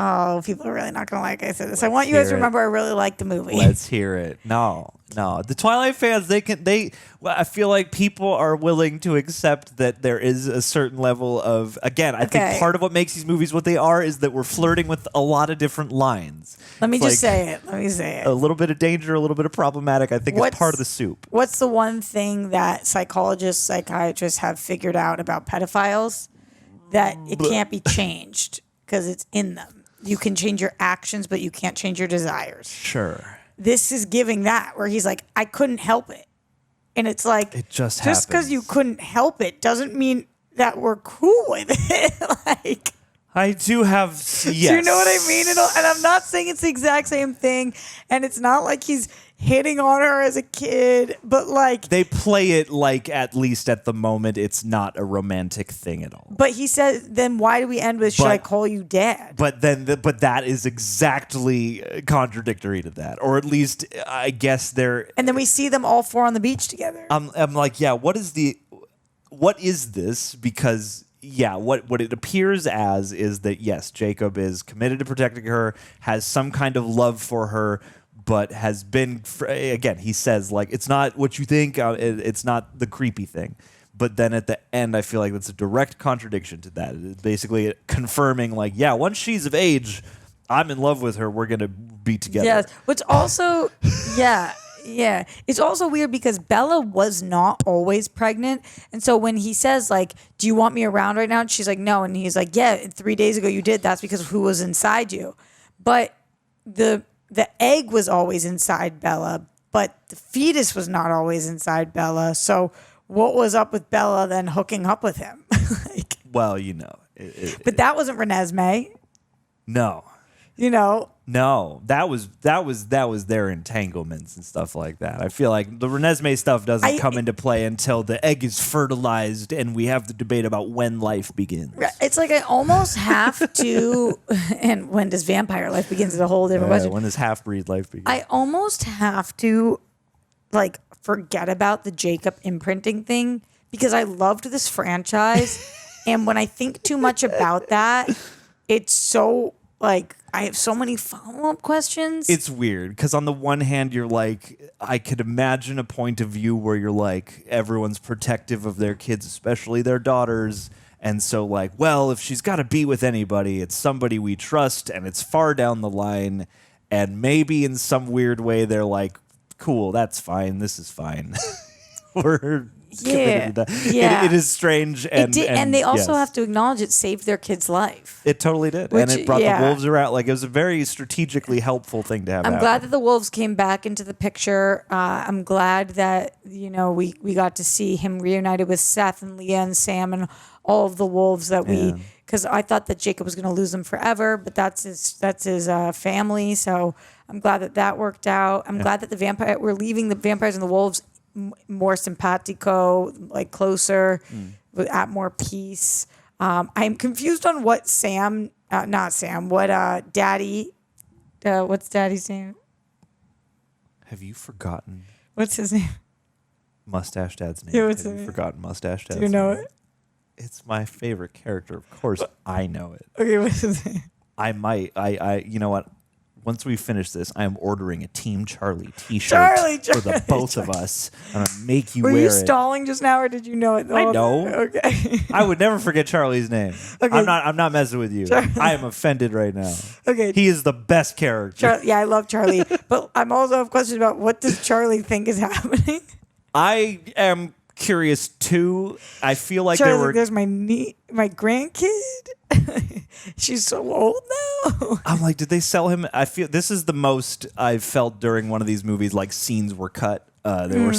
Oh, people are really not going to like I said this. I want you guys to remember I really like the movie. Let's hear it. No. The Twilight fans, I feel like people are willing to accept that there is a certain level of, again, I think part of what makes these movies what they are is that we're flirting with a lot of different lines. Let me say it. A little bit of danger, a little bit of problematic. I think it's part of the soup. What's the one thing that psychologists, psychiatrists have figured out about pedophiles? That it can't be changed because it's in them. You can change your actions, but you can't change your desires. Sure. This is giving that, where he's like, I couldn't help it. And it's like, it just because you couldn't help it doesn't mean that we're cool with it. Like, I do have, yes. Do you know what I mean? And I'm not saying it's the exact same thing. And it's not like he's hitting on her as a kid, but like, they play it like, at least at the moment, it's not a romantic thing at all. But he says, then why do we end with, should I call you dad? But that is exactly contradictory to that, or at least I guess they're. And then we see them all four on the beach together. I'm like, yeah, what is this? Because what it appears as is that yes, Jacob is committed to protecting her, has some kind of love for her, but has been, again, he says, like, it's not what you think, it's not the creepy thing. But then at the end, I feel like that's a direct contradiction to that. It's basically confirming, like, yeah, once she's of age, I'm in love with her, we're going to be together. Yes, which also, yeah. It's also weird because Bella was not always pregnant. And so when he says, like, do you want me around right now? And she's like, no. And he's like, yeah, 3 days ago you did. That's because of who was inside you. But the egg was always inside Bella, but the fetus was not always inside Bella. So what was up with Bella then hooking up with him? Well, but that wasn't Renesmee. No. No, that was their entanglements and stuff like that. I feel like the Renesmee stuff doesn't come into play until the egg is fertilized and we have the debate about when life begins. It's like I almost have to, and when does vampire life begin is a whole different question. When does half-breed life begin? I almost have to, like, forget about the Jacob imprinting thing because I loved this franchise, and when I think too much about that, it's so, like, I have so many follow-up questions. It's weird because on the one hand, you're like, I could imagine a point of view where you're like, everyone's protective of their kids, especially their daughters. And so like, well, if she's got to be with anybody, it's somebody we trust and it's far down the line. And maybe in some weird way, they're like, cool, that's fine. This is fine. We're committed to that. It is strange. And they also have to acknowledge it saved their kid's life. It totally did. And it brought the wolves around. Like, it was a very strategically helpful thing to have I'm happen. glad that the wolves came back into the picture. I'm glad that, we got to see him reunited with Seth and Leah and Sam and all of the wolves that because I thought that Jacob was going to lose them forever, but that's his family. So I'm glad that worked out. I'm glad that we're leaving the vampires and the wolves more simpatico, like closer, at more peace. I'm confused on what Daddy, what's Daddy's name? Have you forgotten? What's his name? Mustache Dad's name. Yeah, what's Have you forgotten Mustache Dad's Do name? you know it? It's my favorite character. Of course, I know it. Okay, what's his name? I might. You know what? once we finish this, I am ordering a Team Charlie T-shirt for the both of us. I'm gonna make you Were wear you it. stalling just now, or did you know it? I know. Okay. I would never forget Charlie's name. Okay. I'm not messing with you. I am offended right now. Okay. He is the best character. Yeah, I love Charlie, but I'm also have questions about what does Charlie think is happening. I am curious too. I feel like Charlie's there were. like, there's my grandkid. She's so old now. I'm like, did they sell him? I feel this is the most I've felt during one of these movies. Like scenes were cut. There were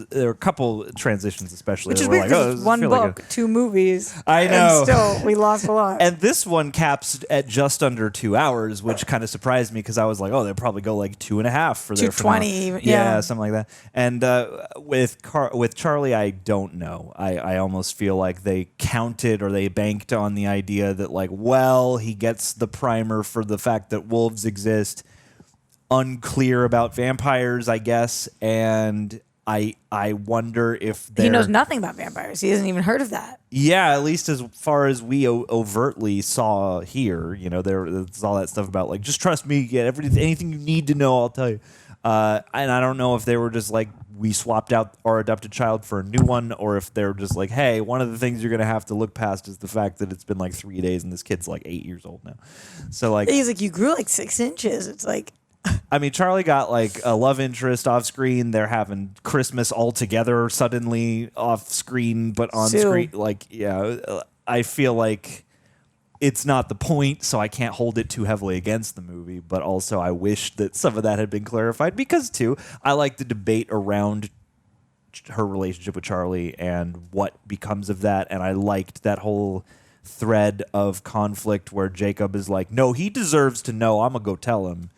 there were a couple transitions, especially. Which is that weird were because it's one book, 2 movies. I know. And still, we lost a lot. And this one caps at just under 2 hours, which kind of surprised me because I was like, oh, they'll probably go like 2.5 for their 2:20, yeah, something like that. And with Charlie, I don't know. I almost feel like they counted or they banked on the idea that like, well, he gets the primer for the fact that wolves exist. Unclear about vampires, I guess, and I wonder if he knows nothing about vampires. He hasn't even heard of that. Yeah, at least as far as we overtly saw here, you know, there's all that stuff about like just trust me, get anything you need to know, I'll tell you. And I don't know if they were just like we swapped out our adopted child for a new one, or if they're just like, hey, one of the things you're gonna have to look past is the fact that it's been like 3 days and this kid's like 8 years old now. So like he's like, you grew like 6 inches. It's like. I mean, Charlie got like a love interest off screen. They're having Christmas all together suddenly off screen, but on screen. Like, yeah, I feel like it's not the point, so I can't hold it too heavily against the movie. But also, I wish that some of that had been clarified because, too, I like the debate around her relationship with Charlie and what becomes of that. And I liked that whole thread of conflict where Jacob is like, no, he deserves to know. I'm going to go tell him.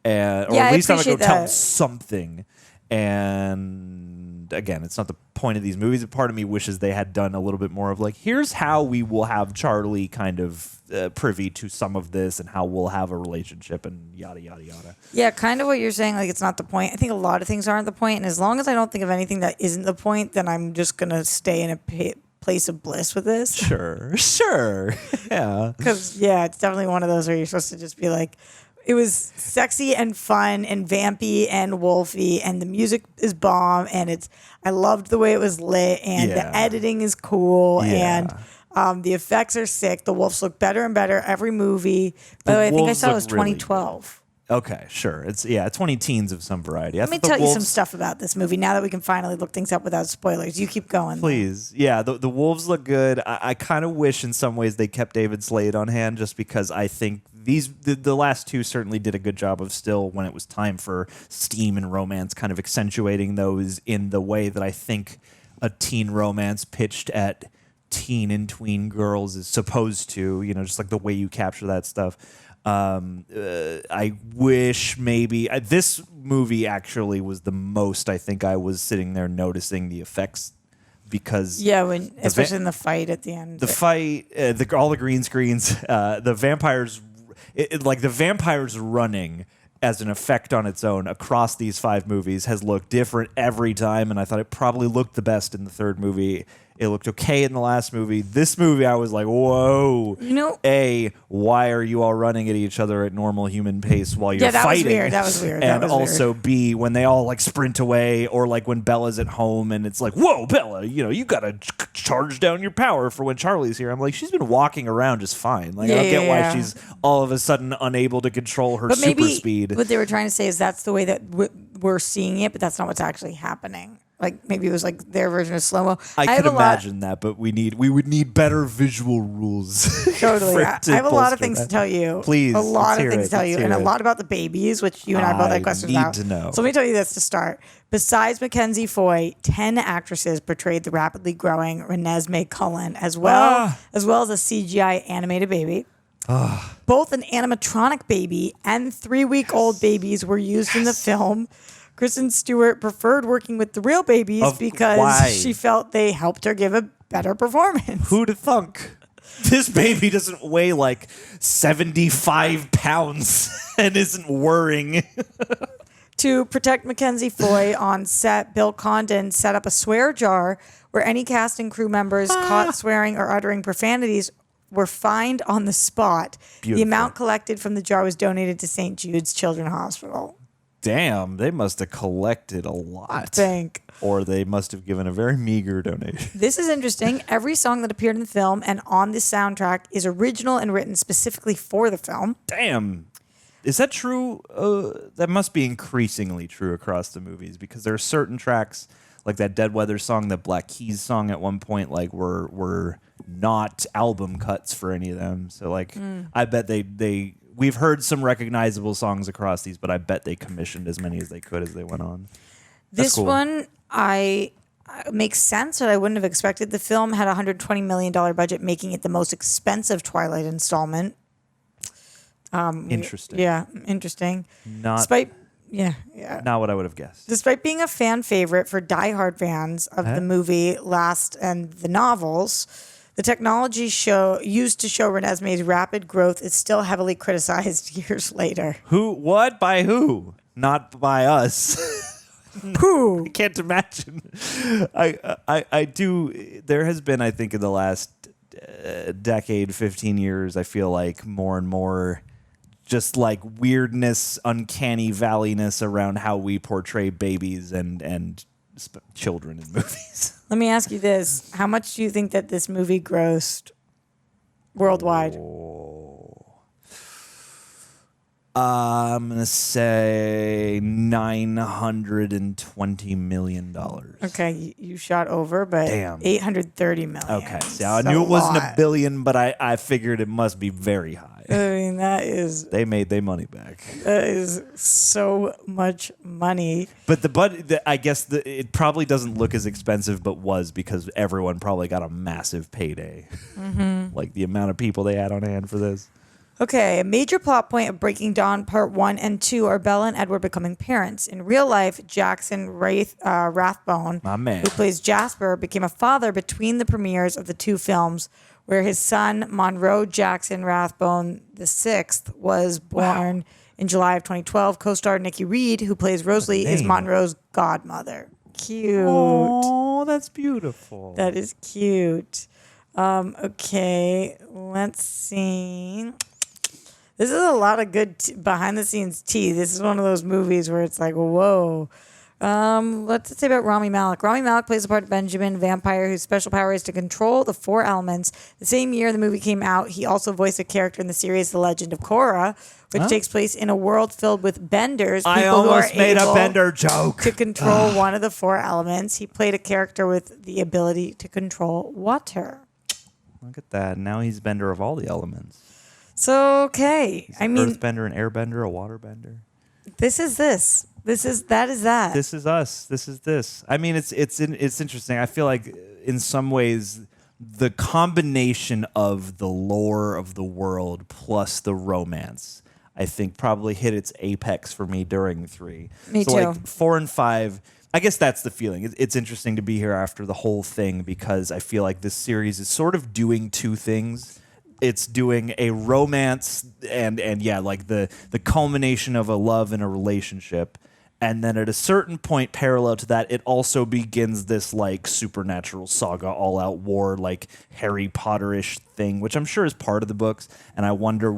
Or at least I'm going to go tell him something. And again, it's not the point of these movies. Part of me wishes they had done a little bit more of like, here's how we will have Charlie kind of privy to some of this and how we'll have a relationship and yada, yada, yada. Yeah, kind of what you're saying. Like, it's not the point. I think a lot of things aren't the point. And as long as I don't think of anything that isn't the point, then I'm just going to stay in a place of bliss with this. Sure. Yeah. Because, yeah, it's definitely one of those where you're supposed to just be like, it was sexy and fun and vampy and wolfy, and the music is bomb, and I loved the way it was lit, and the editing is cool, and the effects are sick. The wolves look better and better every movie. By the way, I think I saw it was 2012. Okay, sure. It's 20 teens of some variety. Let me tell you some stuff about this movie now that we can finally look things up without spoilers. You keep going. Please. Yeah, the wolves look good. I kind of wish in some ways they kept David Slade on hand just because I think the last two certainly did a good job of still, when it was time for steam and romance, kind of accentuating those in the way that I think a teen romance pitched at teen and tween girls is supposed to, you know, just like the way you capture that stuff. I wish maybe this movie actually was the most I think I was sitting there noticing the effects because especially in the fight at the end, the fight, all the green screens, the vampires, like the vampires running as an effect on its own across these 5 movies has looked different every time, and I thought it probably looked the best in the third movie. It looked okay in the last movie. This movie, I was like, whoa. You know, A, why are you all running at each other at normal human pace while you're fighting? That was weird. And also, B, when they all like sprint away, or like when Bella's at home and it's like, whoa, Bella, you know, you got to charge down your power for when Charlie's here. I'm like, she's been walking around just fine. Like, I don't get why she's all of a sudden unable to control her super speed. What they were trying to say is that's the way that we're seeing it, but that's not what's actually happening. Like, maybe it was like their version of slow-mo. I could imagine that, but we would need better visual rules. Totally. I have a lot of things to tell you. Please. A lot of things to tell you. And a lot about the babies, which you and I both had questions about. I need to know. So let me tell you this to start. Besides Mackenzie Foy, 10 actresses portrayed the rapidly growing Renesmee Cullen, as well as a CGI animated baby. Both an animatronic baby and 3-week-old babies were used in the film. Kristen Stewart preferred working with the real babies because she felt they helped her give a better performance. Who'd have thunk? This baby doesn't weigh like 75 pounds and isn't whirring. To protect Mackenzie Foy on set, Bill Condon set up a swear jar where any cast and crew members caught swearing or uttering profanities were fined on the spot. Beautiful. The amount collected from the jar was donated to St. Jude's Children's Hospital. Damn, they must have collected a lot. Or they must have given a very meager donation. This is interesting. Every song that appeared in the film and on this soundtrack is original and written specifically for the film. Damn. Is that true? That must be increasingly true across the movies because there are certain tracks, like that Dead Weather song, that Black Keys song at one point, like were not album cuts for any of them. So like, I bet we've heard some recognizable songs across these, but I bet they commissioned as many as they could as they went on. This one, makes sense, but I wouldn't have expected. The film had a $120 million budget, making it the most expensive Twilight installment. Interesting. Yeah, interesting. Not what I would have guessed. Despite being a fan favorite for diehard fans of the movie Last and the novels, the technology used to show Renesmee's rapid growth is still heavily criticized years later. Who? What? By who? Not by us. Who? I can't imagine. I do. There has been, I think, in the last decade, 15 years, I feel like more and more just like weirdness, uncanny valleyness around how we portray babies and children in movies. Let me ask you this. How much do you think that this movie grossed worldwide? I'm going to say $920 million. Okay, you shot over, but damn. $830 million. Okay, so I knew it wasn't a billion, but I figured it must be very high. I mean, that is... They made their money back. That is so much money. But I guess it probably doesn't look as expensive, but was because everyone probably got a massive payday. Mm-hmm. Like the amount of people they had on hand for this. Okay, a major plot point of Breaking Dawn Part 1 and 2 are Bella and Edward becoming parents. In real life, Jackson Rathbone, my man, who plays Jasper, became a father between the premieres of the two films, where his son, Monroe Jackson Rathbone VI, was born in July of 2012. Co-star Nikki Reed, who plays Rosalie, is Monroe's godmother. Cute. Oh, that's beautiful. That is cute. Okay, let's see. This is a lot of good behind-the-scenes tea. This is one of those movies where it's like, whoa. Let's say about Rami Malek. Rami Malek plays the part of Benjamin, vampire whose special power is to control the four elements. The same year the movie came out, he also voiced a character in the series The Legend of Korra, which takes place in a world filled with benders. I almost made a bender joke. To control one of the four elements. He played a character with the ability to control water. Look at that. Now he's bender of all the elements. So, okay. He's an earthbender, an airbender, a waterbender. This is this. This is that. This is us. This is this. I mean, it's interesting. I feel like in some ways the combination of the lore of the world plus the romance, I think probably hit its apex for me during 3. Me too. Like 4 and 5, I guess that's the feeling. It's interesting to be here after the whole thing because I feel like this series is sort of doing two things. It's doing a romance and yeah, like the culmination of a love and a relationship. And then at a certain point parallel to that, it also begins this like supernatural saga, all-out war, like Harry Potter-ish thing, which I'm sure is part of the books. And I wonder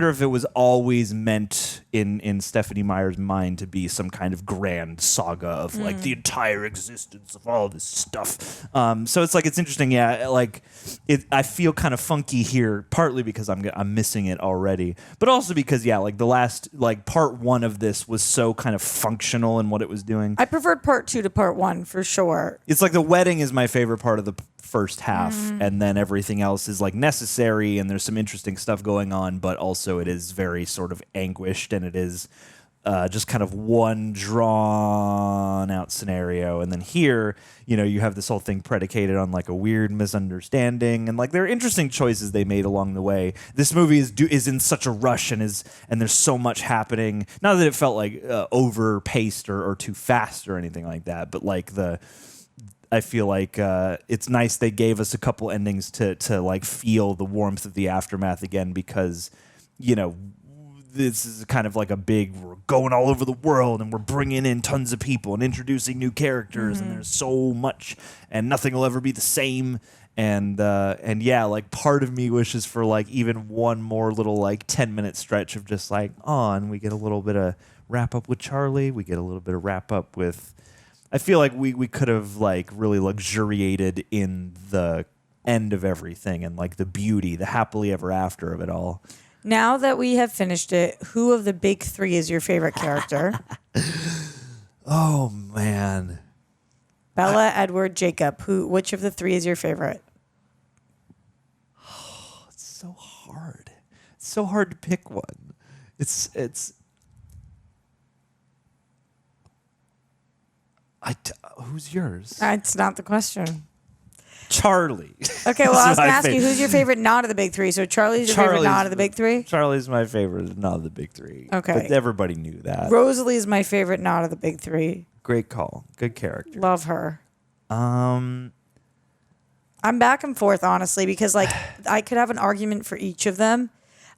if it was always meant in Stephenie Meyer's mind to be some kind of grand saga of like the entire existence of all this stuff. So it's like, it's interesting. Yeah. Like I feel kind of funky here, partly because I'm missing it already, but also because, yeah, like the last, like part 1 of this was so kind of functional in what it was doing. I preferred part 2 to part 1 for sure. It's like the wedding is my favorite part of the first half, and then everything else is like necessary, and there's some interesting stuff going on, but also it is very sort of anguished, and it is just kind of one drawn out scenario. And then here, you know, you have this whole thing predicated on like a weird misunderstanding, and like there are interesting choices they made along the way. This movie is in such a rush and there's so much happening. Not that it felt like over-paced or too fast or anything like that, but like I feel like it's nice they gave us a couple endings to like feel the warmth of the aftermath again, because, you know, this is kind of like we're going all over the world and we're bringing in tons of people and introducing new characters, and there's so much and nothing will ever be the same. And yeah, like part of me wishes for like even one more little like 10-minute stretch of just like, and we get a little bit of wrap up with Charlie. We get a little bit of wrap up with, I feel like we could have like really luxuriated in the end of everything and like the beauty, the happily ever after of it all. Now that we have finished it, who of the big three is your favorite character? Oh man. Bella, Edward, Jacob. Which of the three is your favorite? Oh, it's so hard. It's so hard to pick one. It's who's yours? It's not the question. Charlie. Okay, well, I was going to ask you, who's your favorite not of the big three? So Charlie's your favorite not of the big three? Charlie's my favorite not of the big three. Okay. But everybody knew that. Rosalie is my favorite not of the big three. Great call. Good character. Love her. I'm back and forth, honestly, because like I could have an argument for each of them.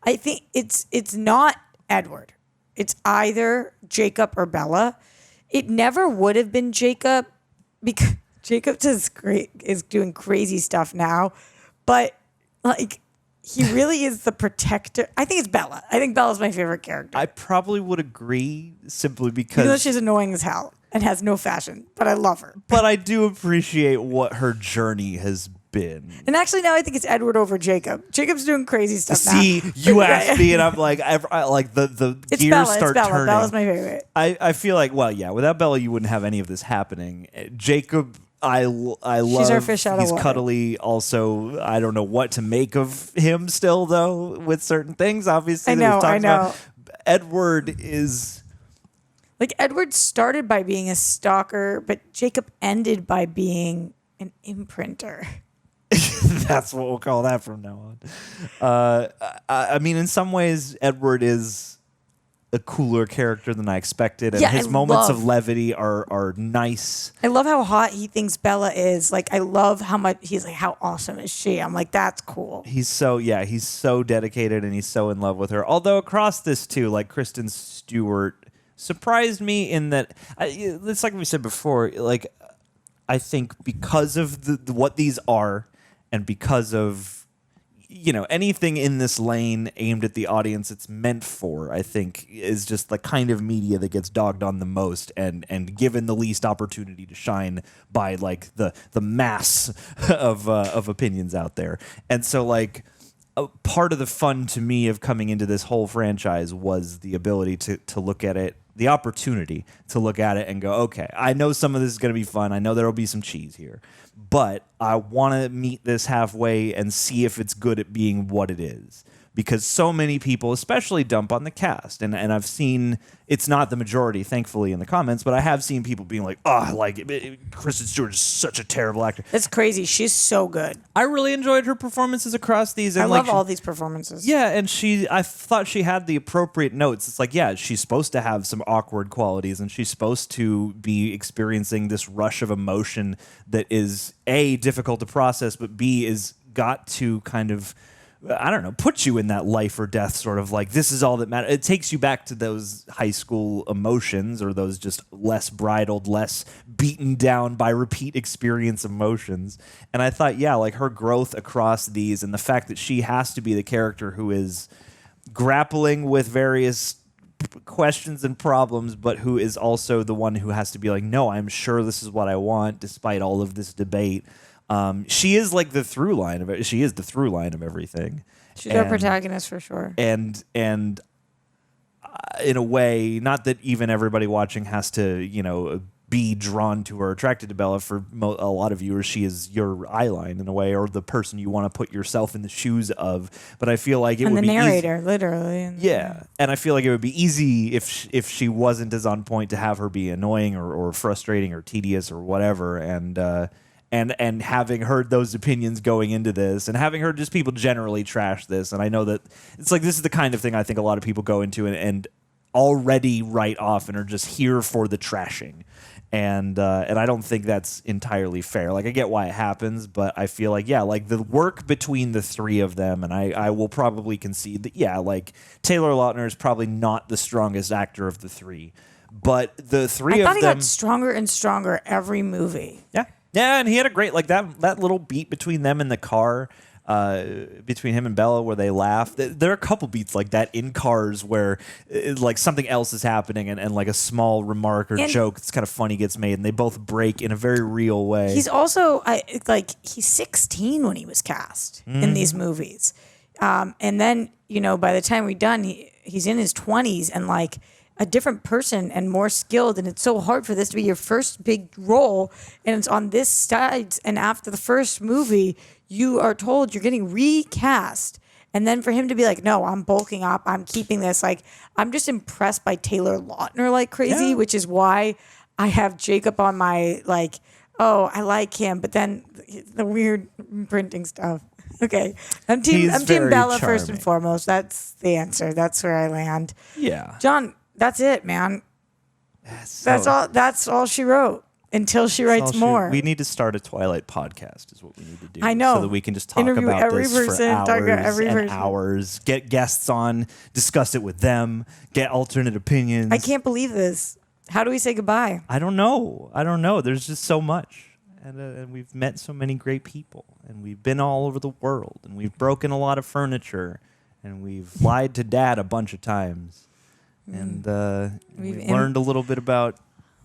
I think it's not Edward. It's either Jacob or Bella. It never would have been Jacob because Jacob is doing crazy stuff now, but like he really is the protector. I think it's Bella. I think Bella's my favorite character. I probably would agree simply because even though she's annoying as hell and has no fashion, but I love her. But I do appreciate what her journey has been. And actually now I think it's Edward over Jacob. Jacob's doing crazy stuff now. See, you asked me and I'm like, I like the it's gears Bella, start it's Bella. turning. Bella's my favorite. I feel like, well, yeah, without Bella you wouldn't have any of this happening. Jacob, I love. She's our fish out of He's water. cuddly. Also, I don't know what to make of him still though with certain things. Obviously, I know. About. Edward is. Like Edward started by being a stalker, but Jacob ended by being an imprinter. That's what we'll call that from now on. I mean, in some ways, Edward is a cooler character than I expected, and his moments of levity are nice. I love how hot he thinks Bella is. Like, I love how much he's like, how awesome is she? I'm like, that's cool. He's so dedicated, and he's so in love with her. Although across this too, like Kristen Stewart surprised me in that it's like we said before. Like, I think because of what these are, and because of anything in this lane aimed at the audience it's meant for, I think is just the kind of media that gets dogged on the most and given the least opportunity to shine by like the mass of opinions out there. And so like a part of the fun to me of coming into this whole franchise was the ability to look at it, the opportunity to look at it and go, okay, I know some of this is going to be fun. I know there will be some cheese here, but I want to meet this halfway and see if it's good at being what it is. Because so many people, especially dump on the cast. And I've seen, it's not the majority, thankfully, in the comments, but I have seen people being like, Kristen Stewart is such a terrible actor. That's crazy. She's so good. I really enjoyed her performances across these. And I love all these performances. Yeah, and I thought she had the appropriate notes. It's like, yeah, she's supposed to have some awkward qualities, and she's supposed to be experiencing this rush of emotion that is, A, difficult to process, but B, is got to kind of, I don't know, put you in that life or death sort of like, this is all that matters. It takes you back to those high school emotions or those just less bridled, less beaten down by repeat experience emotions. And I thought, yeah, like her growth across these and the fact that she has to be the character who is grappling with various questions and problems, but who is also the one who has to be like, no, I'm sure this is what I want despite all of this debate. She is like the through line of it. She is the through line of everything. She's our protagonist for sure. And in a way, not that even everybody watching has to, be drawn to or attracted to Bella. For a lot of viewers, she is your eye line in a way, or the person you want to put yourself in the shoes of. But I feel like it would be the narrator, literally. Yeah, and I feel like it would be easy if she wasn't as on point to have her be annoying or frustrating or tedious or whatever. And having heard those opinions going into this and having heard just people generally trash this, and I know that it's like this is the kind of thing I think a lot of people go into and already write off and are just here for the trashing. And I don't think that's entirely fair. Like, I get why it happens, but I feel like, yeah, like the work between the three of them, and I will probably concede that, yeah, like Taylor Lautner is probably not the strongest actor of the three, but the three of them... I thought he got stronger and stronger every movie. Yeah. Yeah, and he had a great like that little beat between them in the car. Between him and Bella where they laugh. There are a couple beats like that in Cars where like something else is happening and like a small remark or joke that's kind of funny gets made and they both break in a very real way. He's also he's 16 when he was cast in these movies. And then, by the time we're done, he's in his 20s and like a different person and more skilled. And it's so hard for this to be your first big role. And it's on this side. And after the first movie, you are told you're getting recast. And then for him to be like, no, I'm bulking up. I'm keeping this. Like, I'm just impressed by Taylor Lautner like crazy, which is why I have Jacob on my like, oh, I like him. But then the weird printing stuff. Okay. I'm team Bella first and foremost. That's the answer. That's where I land. Yeah. John, that's it, man. That's all she wrote. Until she writes more. We need to start a Twilight podcast is what we need to do. I know. So that we can just talk Interview about every this person, for talk hours about every and person. hours. Get guests on, discuss it with them, get alternate opinions. I can't believe this. How do we say goodbye? I don't know. There's just so much. And we've met so many great people. And we've been all over the world. And we've broken a lot of furniture. And we've lied to Dad a bunch of times. And we've learned a little bit about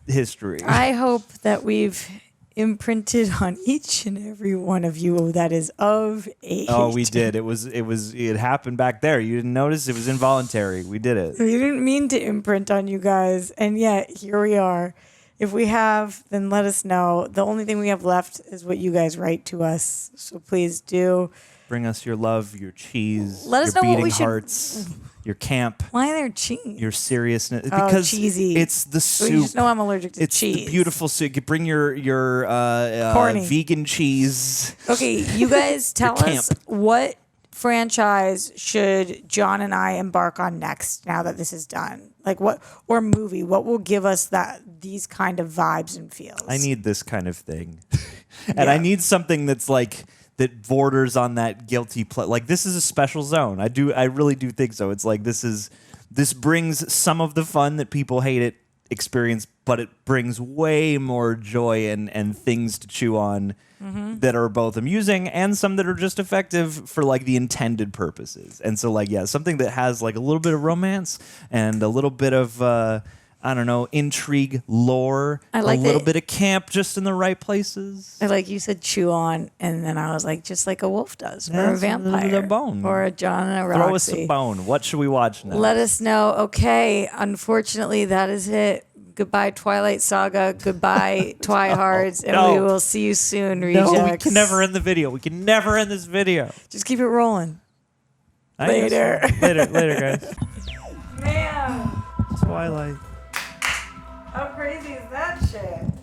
history. I hope that we've imprinted on each and every one of you that is of age. Oh, we did. It happened back there. You didn't notice? It was involuntary. We did it. We didn't mean to imprint on you guys, and yet here we are. If we have, then let us know. The only thing we have left is what you guys write to us. So please do. Bring us your love, your cheese, Let us your know what beating we should- hearts, your camp. Why they're cheese? Your seriousness. Oh, Because cheesy. it's the soup. You just know I'm allergic to It's cheese. the beautiful soup. You bring your Corny. vegan cheese. Okay, you guys tell Your us camp. what franchise should John and I embark on next now that this is done? Like what, or movie, what will give us these kind of vibes and feels? I need this kind of thing. And I need something that's like that borders on that guilty like this is a special zone. I really do think so. It's like this brings some of the fun that people hate it experience, but it brings way more joy and things to chew on that are both amusing and some that are just effective for like the intended purposes. And so like, yeah, something that has like a little bit of romance and a little bit of I don't know, intrigue, lore, I like a little that- bit of camp just in the right places. I like you said chew on, and then I was like, just like a wolf does, Yeah, or a it's a little vampire, bit of bone. or a John and a Roxy. Throw us a bone. What should we watch now? Let us know. Okay, unfortunately, that is it. Goodbye, Twilight Saga. Goodbye, Twihards, and no. we will see you soon, Rejects. No, we can never end the video. We can never end this video. Just keep it rolling. Later, guys. Man, Twilight. how crazy is that shit?